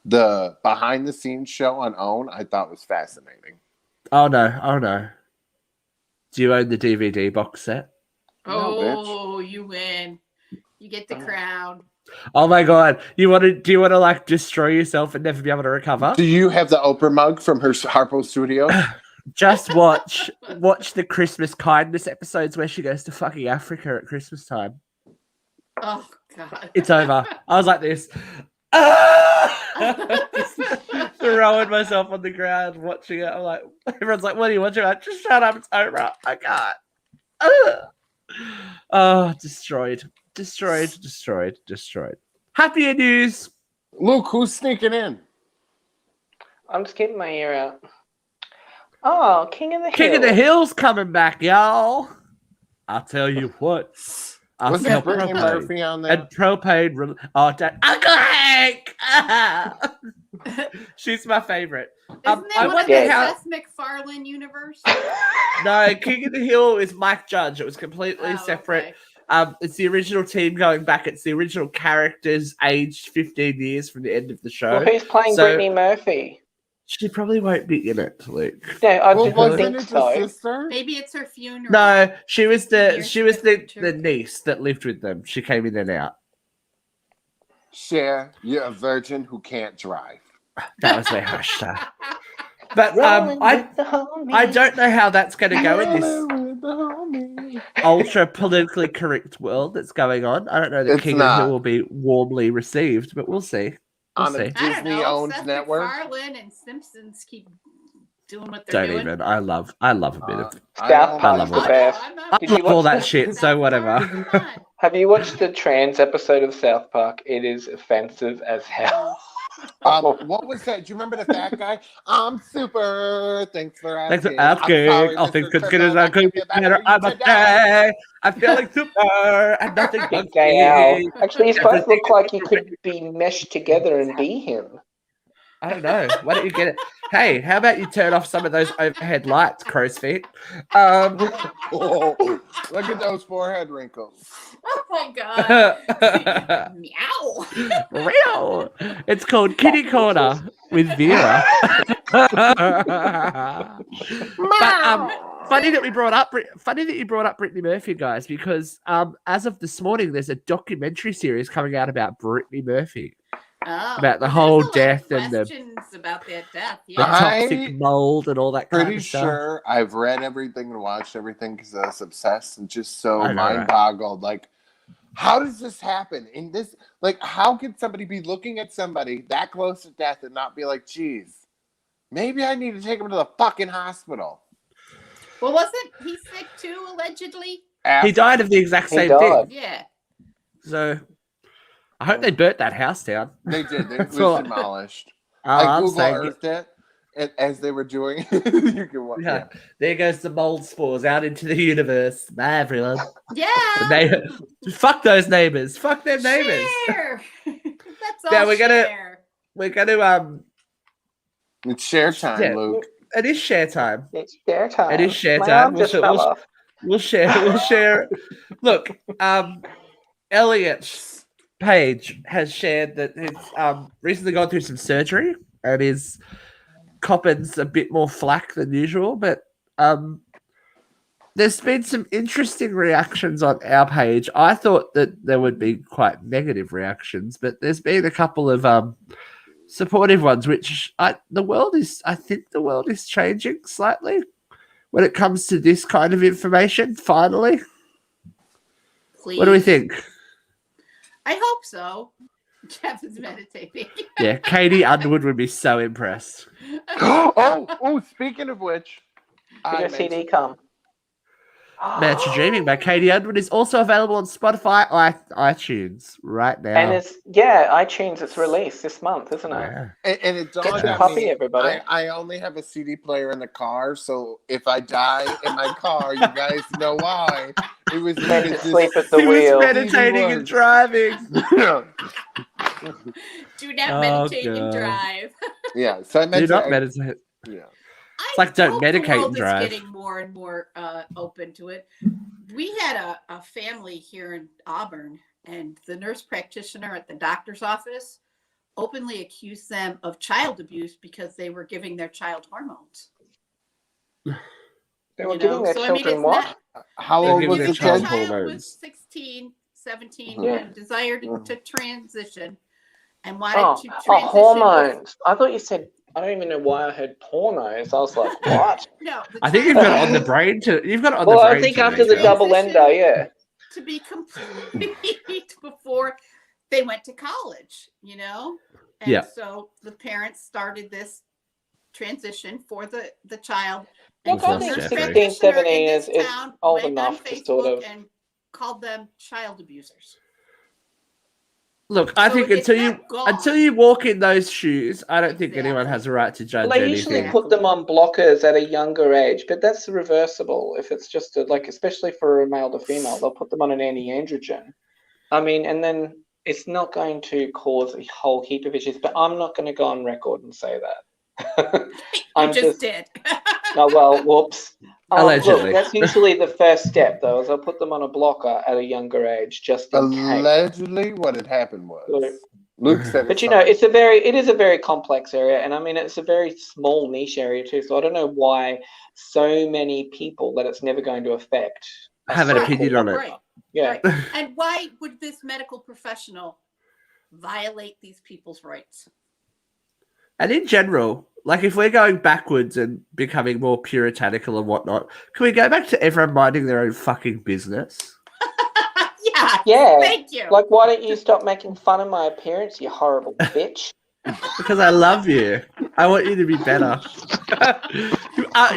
the behind the scenes show on OWN I thought was fascinating. oh no. Do you own the DVD box set? Oh, you win. You get the crown. Oh my god. Do you want to like destroy yourself and never be able to recover? Do you have the Oprah mug from her Harpo Studio? Just watch the Christmas kindness episodes where she goes to fucking Africa at Christmas time. Oh god. It's over. I was like this. Just throwing myself on the ground watching it. I'm like, everyone's like, what are you watching? I'm like, just shut up, it's over. I can't. Oh, destroyed. Happier news. Luke, who's sneaking in? I'm just keeping my ear out. Oh, King of the Hill. King of the Hill's coming back, y'all. I'll tell you what. Was that Brittany Murphy on there? And propane. Uncle Hank. She's my favorite. Isn't that I one of wonder the how. Seth MacFarlane universe? No, King of the Hill is Mike Judge. It was completely separate. Okay. It's the original team going back. It's the original characters aged 15 years from the end of the show. Well, who's playing Brittany Murphy? She probably won't be in it, Luke. No, I Well, didn't wasn't think it so. the sister? Maybe it's her funeral. No, she was the Picture. niece that lived with them. She came in and out. Cher, you're a virgin who can't drive. That was their hashtag. But Rolling I with the homies. I don't know how that's going to go in this With the homie. ultra politically correct world that's going on. I don't know that It's King of not. the Hill will be warmly received, but we'll see. We'll On a see. I don't know. Disney-owned Seth network. MacFarlane and Simpsons keep doing what they're Don't doing. even. I love a bit of. South I Park's love the it. best. I Did you love all watch that the- shit. So whatever. Come on. Have you watched the trans episode of South Park? It is offensive as hell. What was that? Do you remember the fat guy? I'm super. Thanks for Thanks asking. for asking. I'll think as good as I could be better. I'm a day. I'm feeling super and nothing Big bugs gay me. owl. Actually, you both Everything look like you is could be meshed together and be him. I don't know. Why don't you get it? Hey, how about you turn off some of those overhead lights, crow's feet? Oh, look at those forehead wrinkles. Oh my god. Meow. Real. It's called Kitty Corner with Vera. But funny that you brought up Brittany Murphy, guys, because as of this morning, there's a documentary series coming out about Brittany Murphy. Oh, About the there's whole a lot of death and the questions about that death. the Yeah. toxic mold and all that kind Pretty of stuff. sure I've read everything and watched everything because I was obsessed and just so I know, right? mind boggled. Like, how does this happen? In this, like, how can somebody be looking at somebody that close to death and not be like, geez, Maybe I need to take him to the fucking hospital. Well, wasn't he sick too, allegedly? He died of the exact He same died. thing. Yeah. So I hope they burnt that house down. They did. It That's was all. demolished. Oh, I I'm Google saying, Earthed it as they were doing. You can watch. yeah. There goes the mold spores out into the universe. Bye, everyone. Yeah. Fuck those neighbors. Fuck their neighbors. Share. That's all. Yeah, we're gonna- share. We're gonna It's share time, yeah, Luke. it is share time. It's share time. It is share My time. arm just fell off. We'll share. Look, Elliot's page has shared that he's recently gone through some surgery and his coppin's a bit more flack than usual, but there's been some interesting reactions on our page. I thought that there would be quite negative reactions, but there's been a couple of supportive ones, which I think the world is changing slightly when it comes to this kind of information. Finally, Please. what do we think? I hope so. Jeff is meditating. Yeah, Katie Underwood would be so impressed. Oh! Speaking of which, Did your CD come? Mansion Dreaming by Katie Underwood is also available on Spotify, iTunes right now. And it's iTunes. It's released this month, isn't it? Yeah. and it Get dawned your on copy, me. everybody. I only have a CD player in the car, so if I die in my car, you guys know why. It was Went to because sleep at the He was wheel. meditating and driving. Do not Oh, meditate and God. drive. Yeah, so I Do meant not to. meditate. Yeah. It's like don't medicate and drive. Is getting more and more open to it. We had a family here in Auburn, and the nurse practitioner at the doctor's office openly accused them of child abuse because they were giving their child hormones. They were giving their children what? How They're old giving was their the child kid? child hormones. was 16, 17, Yeah. and desired Mhm. to transition and wanted Oh, to transition. hormones. I thought you said. I don't even know why I heard pornos. I was like, what? No, the I think you've child got it on the brain to. You've got it on Well, the I brain. think to after the read, double Transition. endo, yeah. to be complete before they went to college, you know? And Yeah. so the parents started this transition for the child. Look, I the think nurse 16, practitioner 17 in this is town old went enough on to sort Facebook of- and called them child abusers. Look, I So think it's not gone. until you walk in those shoes, I don't think anyone Exactly. has a right to judge Well, they anything. usually put them on blockers at a younger age, but that's reversible. If it's just especially for a male to female, they'll put them on an anti-androgen. I mean, and then it's not going to cause a whole heap of issues. But I'm not going to go on record and say that. You just did. Oh well, whoops. Allegedly. Look, that's usually the first step, though, is I'll put them on a blocker at a younger age, just in case. Allegedly, what had happened was Luke. Luke said. But you know, it is a very complex area, and I mean, it's a very small niche area too. So I don't know why so many people that it's never going to affect Have an so opinion cool. on it. Right. Yeah. Right. And why would this medical professional violate these people's rights? And in general, like if we're going backwards and becoming more puritanical and whatnot, can we go back to everyone minding their own fucking business? Yeah. Yeah. Thank you. Like, why don't you stop making fun of my appearance, you horrible bitch? Because I love you. I want you to be better.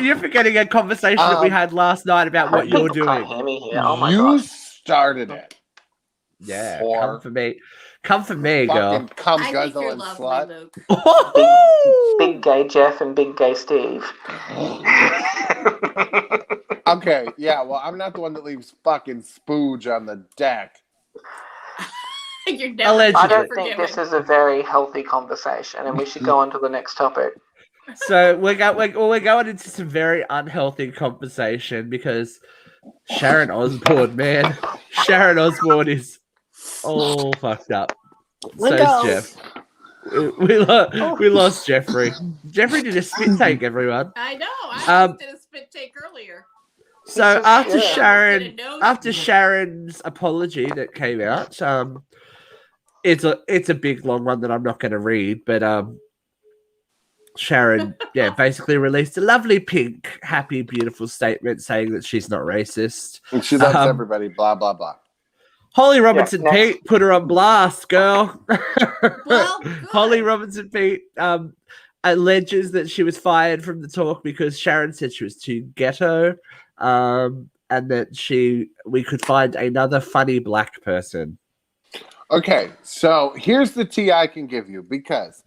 You're forgetting a conversation that we had last night about what you're People can't doing. hear me here. Oh my you god. started it. Yeah, Whore. come for me. Come for me, Fucking girl. cum I think guzzle you're and lovely, slut. Luke. Big gay Jeff and big gay Steve. Okay, yeah, well, I'm not the one that leaves fucking spooge on the deck. You're never Allegedly. I don't forgiven. think this is a very healthy conversation, and we should go on to the next topic. So we're going into some very unhealthy conversation because Sharon Osbourne, man. Sharon Osbourne is all fucked up. So is Jeff. We lost Jeffrey. Jeffrey did a spit take, everyone. I know. I just did a spit take earlier. So after Yeah. Did a nose- Sharon's apology that came out, it's a big long one that I'm not going to read, but Sharon, basically released a lovely pink, happy, beautiful statement saying that she's not racist. And she loves everybody, blah, blah, blah. Holly Robinson next. Pete put her on blast, girl. Well, good. Holly Robinson Pete alleges that she was fired from the talk because Sharon said she was too ghetto, and that we could find another funny black person. Okay, so here's the tea I can give you because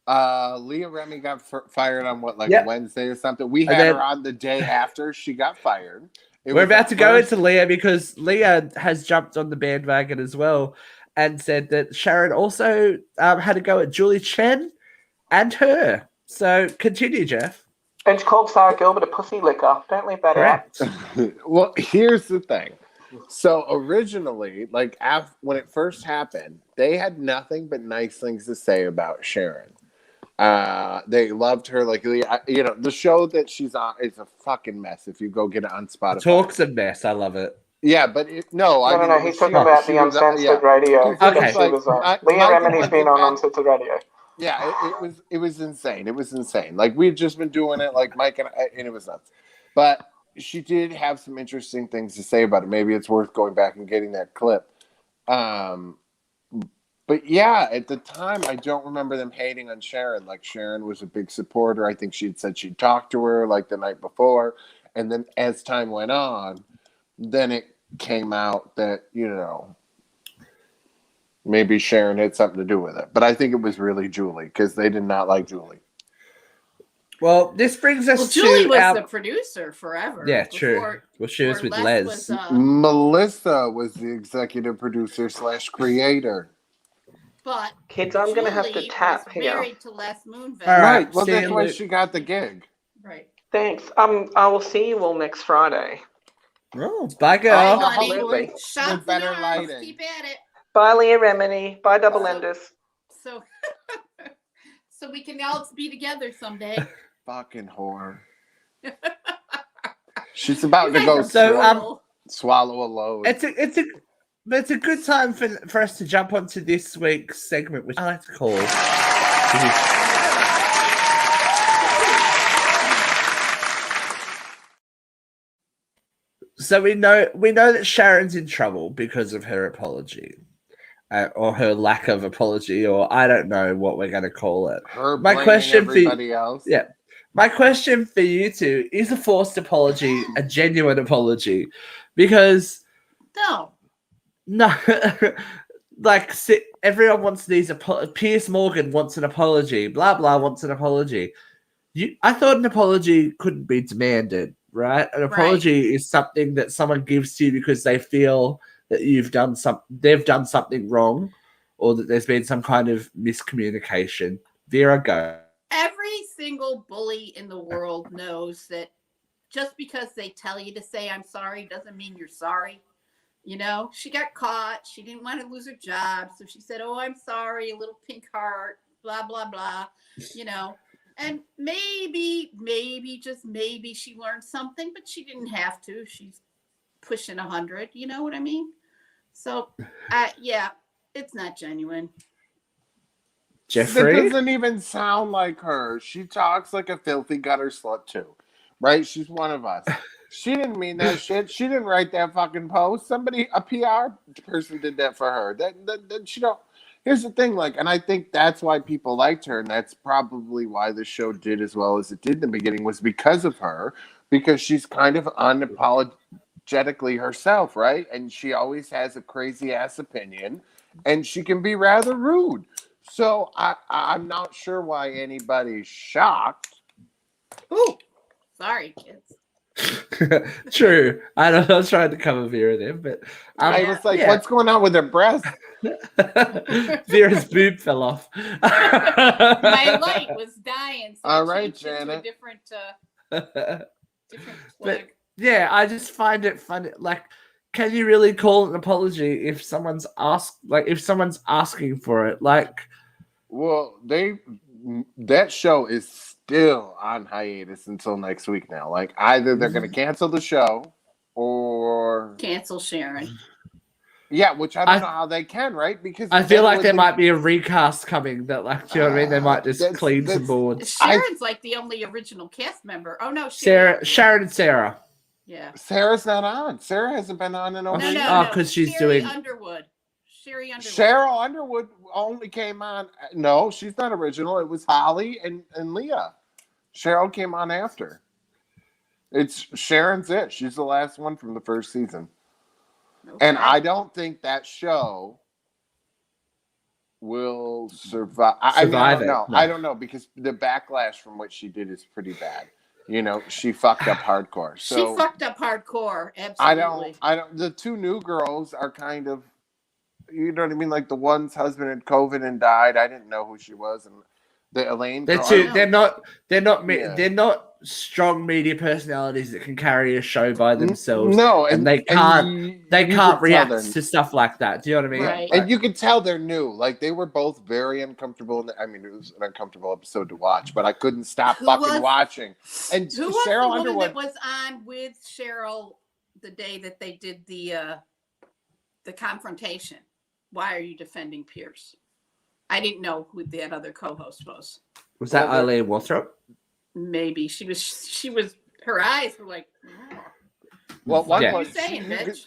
Leah Remy got fired on Wednesday or something. We had her on the day after she got fired. We're about to go into Leah because Leah has jumped on the bandwagon as well and said that Sharon also had to go at Julie Chen and her. So continue, Jeff. And she called Sarah Gilbert a pussy licker. Don't leave that Correct. out. Well, here's the thing. So originally, when it first happened, they had nothing but nice things to say about Sharon. They loved her. The show that she's on is a fucking mess. If you go get it on Spotify, Talk's a mess. I love it. Yeah, but No, he's talking about the Uncensored Radio. Okay. Leah Remini's been on Uncensored Radio. Yeah, it was insane. It was insane. Like, we'd just been doing it, like Mike and it was nuts. But she did have some interesting things to say about it. Maybe it's worth going back and getting that clip. But yeah, at the time, I don't remember them hating on Sharon. Like, Sharon was a big supporter. I think she'd said she'd talked to her like the night before. And then as time went on, then it came out that, maybe Sharon had something to do with it. But I think it was really Julie because they did not like Julie. Well, this brings us to... Julie was the producer forever. Yeah, true. Well, she was with Les. Melissa was the executive producer / creator. But kids, I'm going to have to tap was here. Married to Les Moonves. All right. Well, that's why she got the gig. Right. Thanks. I will see you all next Friday. Oh, bye, girl. Bye, honey. Absolutely. Shots better in arms. lighting. Keep at it. Bye, Leah Remini. Bye, Double Enders. So we can all be together someday. Fucking whore. She's about to go swallow a load. It's a good time for us to jump onto this week's segment, which I like to call. So we know that Sharon's in trouble because of her apology, or her lack of apology, or I don't know what we're going to call it. My question for everybody else. Yeah. My question for you two is a forced apology a genuine apology? Because no, like everyone wants these. Piers Morgan wants an apology. Blah blah wants an apology. I thought an apology couldn't be demanded, right? An apology is something that someone gives to you because they feel that they've done something wrong, or that there's been some kind of miscommunication. Vera, go. Every single bully in the world knows that just because they tell you to say I'm sorry doesn't mean you're sorry. She got caught. She didn't want to lose her job. So she said, oh, I'm sorry, a little pink heart, blah, blah, blah, And maybe, just maybe she learned something, but she didn't have to. She's pushing 100. You know what I mean? So, yeah, it's not genuine. Jeffrey? It doesn't even sound like her. She talks like a filthy gutter slut too, right? She's one of us. She didn't mean that shit. She didn't write that fucking post. A PR person did that for her. That she don't. Here's the thing, and I think that's why people liked her, and that's probably why the show did as well as it did in the beginning, was because of her, because she's kind of unapologetically herself, right? And she always has a crazy ass opinion, and she can be rather rude. So I'm not sure why anybody's shocked. Ooh, sorry, kids. True. I was trying to cover Vera there, but I was like, what's going on with her breast? Vera's boob fell off. My light was dying. So all right, Janet. Different but yeah, I just find it funny. Like, can you really call it an apology if someone's asking for it? Like, well, that show is still on hiatus until next week now. Like, either they're going to cancel the show or cancel Sharon. Yeah, which I don't know how they can, right? Because I feel like there might be a recast coming that, like, do you know what I mean? They might just clean some boards. Sharon's like the only original cast member. Oh no, Sharon and Sarah. Yeah. Sarah's not on. Sarah hasn't been on in over No, because she's Carrie doing Underwood. Sherry Underwood? Cheryl Underwood only came on. No, she's not original. It was Holly and Leah. Cheryl came on after. It's Sharon's it. She's the last one from the first season. Okay. And I don't think that show will survive. I mean, I don't know. No. I don't know because the backlash from what she did is pretty bad. You know, she fucked up hardcore. So she fucked up hardcore. Absolutely. I don't. The two new girls are kind of, you know what I mean? Like the one's husband had COVID and died. I didn't know who she was, and the Elaine girl. They're not Yeah. they're not strong media personalities that can carry a show by themselves. No, and they can't you can't could react tell to stuff like that. Do you know what I mean? Right. And you could tell they're new. Like they were both very uncomfortable. I mean, it was an uncomfortable episode to watch, but I couldn't stop watching. And Who was Cheryl the woman Underwood that was on with Cheryl the day that they did the confrontation? Why are you defending Pierce? I didn't know who that other co-host was. Was that Well, Eileen Wothrop? Maybe she was. Her eyes were like. Oh. Well, one Yeah. What are was you saying, bitch?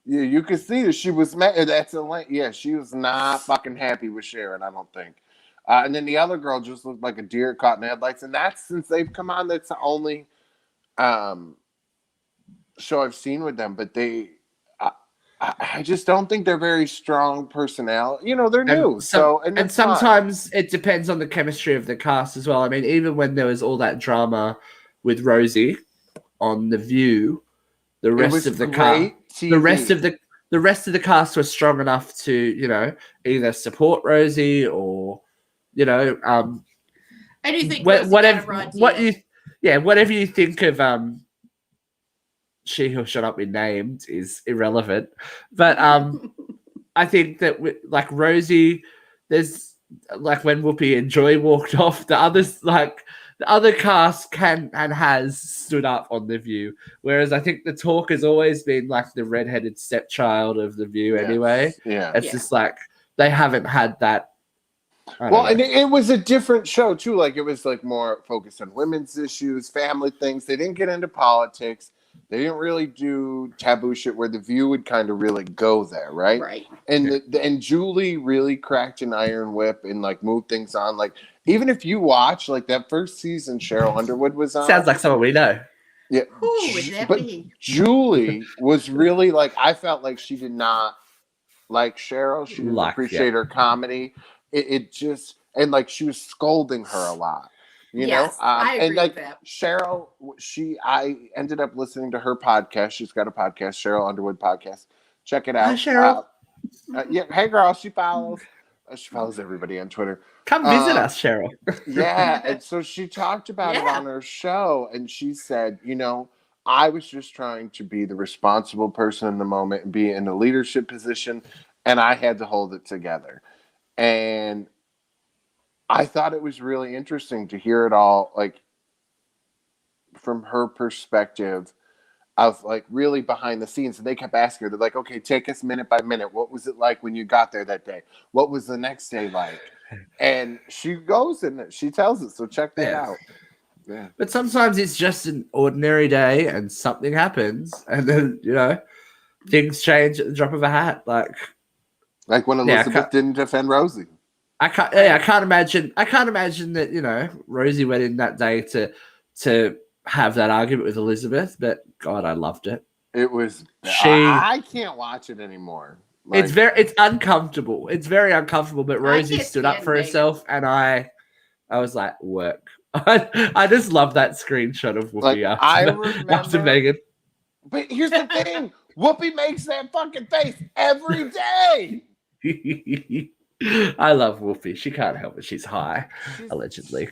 yeah, you could see that she was mad. That's Elaine. Yeah, she was not fucking happy with Sharon. I don't think. And then the other girl just looked like a deer caught in the headlights. And that's since they've come on. That's the only show I've seen with them. But I just don't think they're very strong personality. You know, they're new. And sometimes it depends on the chemistry of the cast as well. I mean, even when there was all that drama with Rosie on The View, the rest of the cast, the rest of the cast was strong enough to, you know, either support Rosie or, you know, I do think whatever you think of She Who Shall Not Be Named is irrelevant, but I think that like Rosie, there's like when Whoopi and Joy walked off, the other cast can and has stood up on The View, whereas I think the talk has always been like the redheaded stepchild of The View. Yes. Anyway, Yeah, it's just like they haven't had that. Well, and it was a different show too. Like it was like more focused on women's issues, family things. They didn't get into politics. They didn't really do taboo shit where The View would kind of really go there, right? Right. And and Julie really cracked an iron whip and like moved things on. Like even if you watch like that first season, Cheryl Underwood was on. Sounds like someone we know. Yeah, Who would that be? Julie was really like, I felt like she did not like Cheryl. She didn't appreciate her comedy. It just, and like she was scolding her a lot. You know, I agree and like with that. Cheryl, I ended up listening to her podcast. She's got a podcast, Cheryl Underwood podcast. Check it out. Hi, Cheryl. Yeah, hey girl, she follows everybody on Twitter. Come visit us, Cheryl. Yeah, and so she talked about it on her show, and she said, you know, I was just trying to be the responsible person in the moment and be in a leadership position, and I had to hold it together. And I thought it was really interesting to hear it all, like, from her perspective of, like, really behind the scenes. And they kept asking her, they're like, okay, take us minute by minute. What was it like when you got there that day? What was the next day like? And she goes in it. She tells it. So check that out. Yeah. But sometimes it's just an ordinary day and something happens. And then, you know, things change at the drop of a hat. Like when Elizabeth didn't defend Rosie. I can't imagine that, you know, Rosie went in that day to have that argument with Elizabeth, but God, I loved it. It was I can't watch it anymore. Like, it's uncomfortable. It's very uncomfortable, but Rosie stood up for herself, and I was like, work. I just love that screenshot of Whoopi after Megan. But here's the thing. Whoopi makes that fucking face every day. I love Whoopi. She can't help it. She's high, allegedly.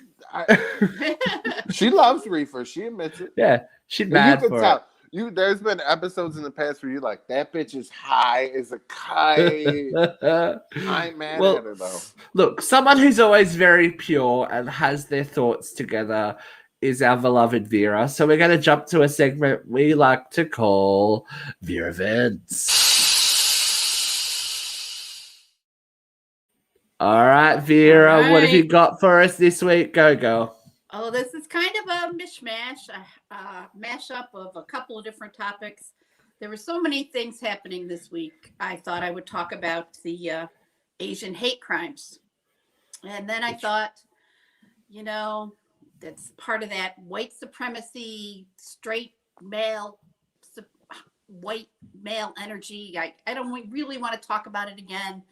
She loves reefer. She admits it. Yeah, she's mad for it. There's been episodes in the past where you're like, that bitch is high as a kite. I ain't mad at her though. Look, someone who's always very pure and has their thoughts together is our beloved Vera. So we're going to jump to a segment we like to call Vera Events. All right, Vera, what have you got for us this week? Go, girl. Oh, this is kind of a mishmash, a mashup of a couple of different topics. There were so many things happening this week. I thought I would talk about the Asian hate crimes. And then I thought, that's part of that white supremacy, straight male, white male energy. I don't really want to talk about it again.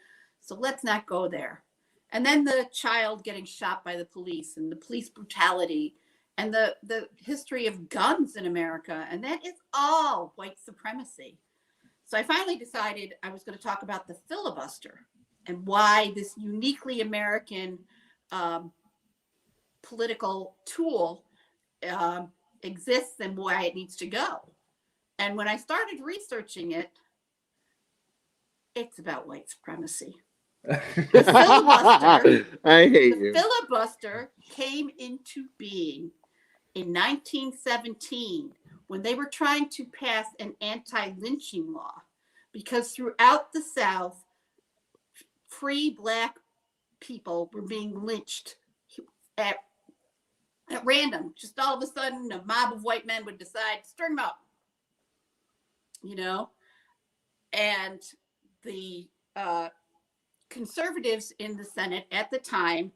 So let's not go there. And then the child getting shot by the police and the police brutality and the history of guns in America. And that is all white supremacy. So I finally decided I was going to talk about the filibuster and why this uniquely American political tool exists and why it needs to go. And when I started researching it, it's about white supremacy. The filibuster, I hate you. filibuster came into being in 1917 when they were trying to pass an anti-lynching law, because throughout the South, free Black people were being lynched at random. Just all of a sudden, a mob of white men would decide to string them up, and the conservatives in the Senate at the time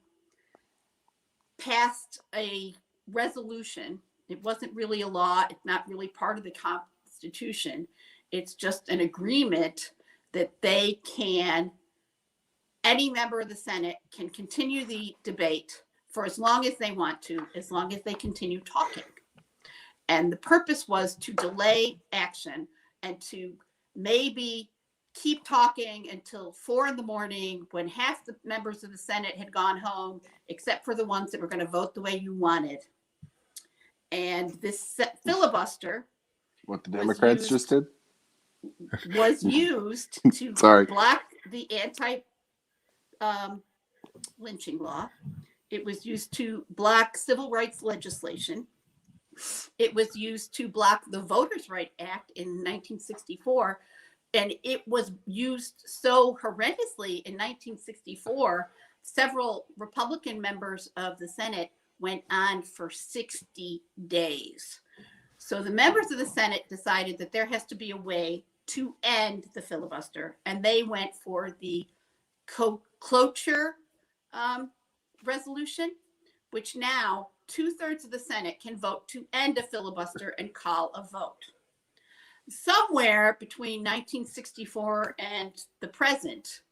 passed a resolution. It wasn't really a law. It's not really part of the Constitution. It's just an agreement that any member of the Senate can continue the debate for as long as they want to, as long as they continue talking. And the purpose was to delay action and to maybe keep talking until 4 a.m. when half the members of the Senate had gone home, except for the ones that were going to vote the way you wanted. And this filibuster, What the Democrats just did? Was used to block the anti-lynching law. It was used to block civil rights legislation. It was used to block the Voters' Right Act in 1964. And it was used so horrendously in 1964, several Republican members of the Senate went on for 60 days. So the members of the Senate decided that there has to be a way to end the filibuster. And they went for the cloture resolution, which now 2/3 of the Senate can vote to end a filibuster and call a vote. Somewhere between 1964 and the present,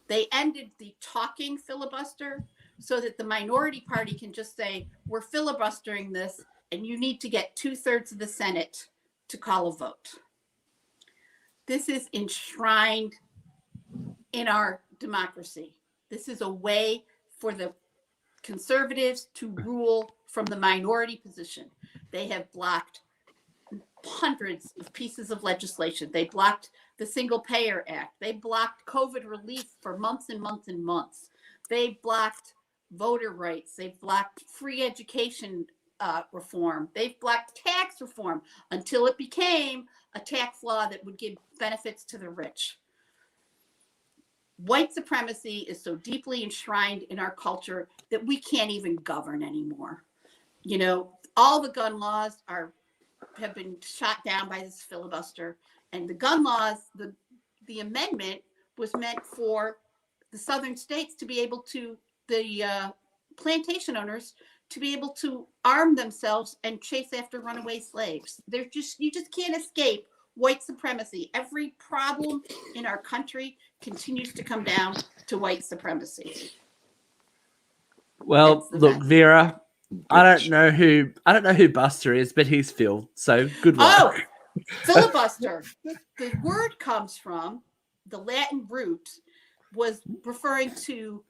they ended the talking filibuster so that the minority party can just say, we're filibustering this, and you need to get 2/3 of the Senate to call a vote. This is enshrined in our democracy. This is a way for the conservatives to rule from the minority position. They have blocked hundreds of pieces of legislation. They blocked the Single Payer Act. They blocked COVID relief for months and months and months. They blocked voter rights. They've blocked free education reform. They've blocked tax reform until it became a tax law that would give benefits to the rich. White supremacy is so deeply enshrined in our culture that we can't even govern anymore. All the gun laws have been shot down by this filibuster, and the gun laws, the amendment was meant for the southern states to be able to, the plantation owners to be able to arm themselves and chase after runaway slaves. You just can't escape white supremacy. Every problem in our country continues to come down to white supremacy. Well, look, Vera, I don't know who Buster is, but he's Phil. So good work. Oh, filibuster. The word comes from the Latin root, was referring to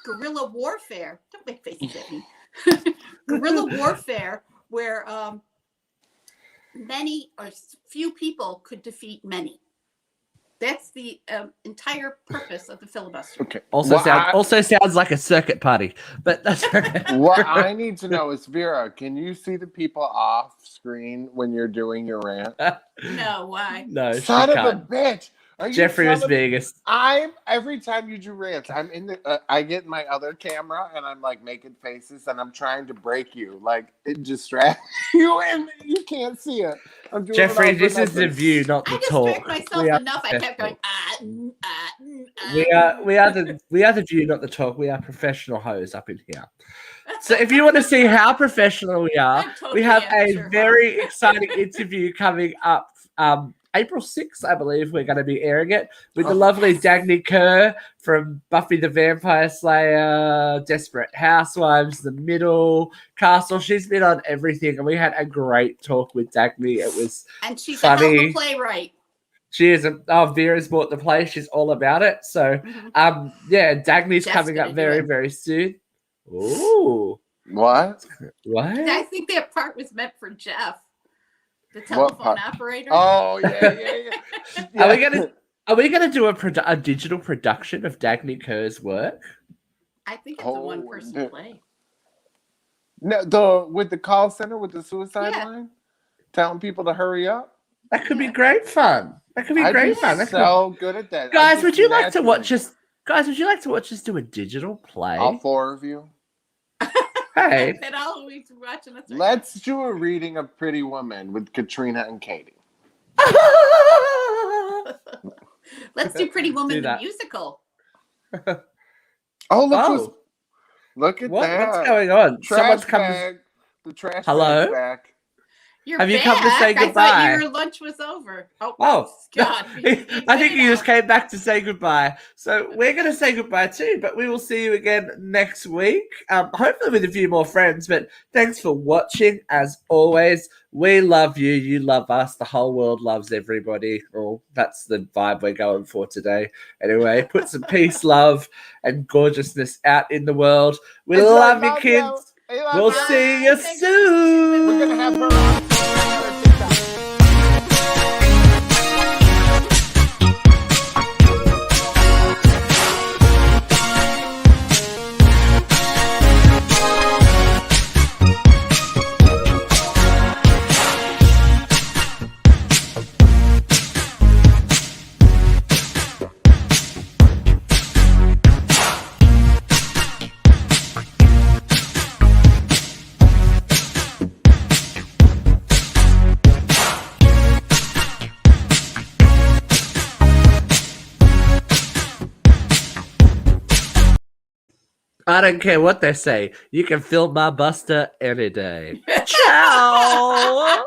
guerrilla warfare. Don't make faces at me. Guerrilla warfare, where many or few people could defeat many. That's the entire purpose of the filibuster. Okay. Also sounds like a circuit party, but that's what I need to know is, Vera, can you see the people off screen when you're doing your rant? No, why? No, Son of a bitch! Are you Jeffrey was telling me- being a I'm every time you do rants, I'm in the. I get my other camera and I'm like making faces and I'm trying to break you, like it distracts you and you can't see it. I'm doing Jeffrey. it all for This is the nothing. view, not the I talk. distract myself We are enough. I kept going. we are the view, not the talk. We are professional hoes up in here. So if you want to see how professional we are, I'm totally we have a amateur, very exciting interview coming up. April 6th, I believe we're going to be airing it with the Oh, lovely yes. Dagny Kerr from Buffy the Vampire Slayer, Desperate Housewives, The Middle, Castle. She's been on everything, and we had a great talk with Dagny. It was And she's a hell of funny. a playwright. She is Vera's bought the play. She's all about it. So, Mhm. yeah, Dagny's Jeff's coming gonna up do very, it. very soon. Ooh, What? what? I think that part was meant for Jeff, the What telephone part? operator. Oh yeah. Are we gonna do a digital production of Dagny Kerr's work? I think it's a one-person play. No, with the call center with the suicide Yeah. line, telling people to hurry up. That could be great fun. That could be I'd great be fun. That could- so good at that. Guys, I'd would just you like to naturally- watch us? Guys, would you like to watch us do a digital play? All four of you. Hey, And all weeks watching us. right Let's do a reading of Pretty Woman with Katrina and Katie. now. Let's do Pretty Woman Do the that. musical. Oh, Oh. look at What's that. going on? Trash Someone's come. bag. The trash Hello? bag's back. You're Have you back. come to say I goodbye? thought your lunch was over. Oh, God. I think you just came back to say goodbye. So we're going to say goodbye too, but we will see you again next week. Hopefully with a few more friends. But thanks for watching. As always, we love you. You love us. The whole world loves everybody. Well, that's the vibe we're going for today. Anyway, put some peace, love, and gorgeousness out in the world. We Enjoy, love you, love kids. you. Love We'll you. see you Thanks. soon. We're gonna have her on TikTok. I don't care what they say. You can fill my buster any day. Ciao.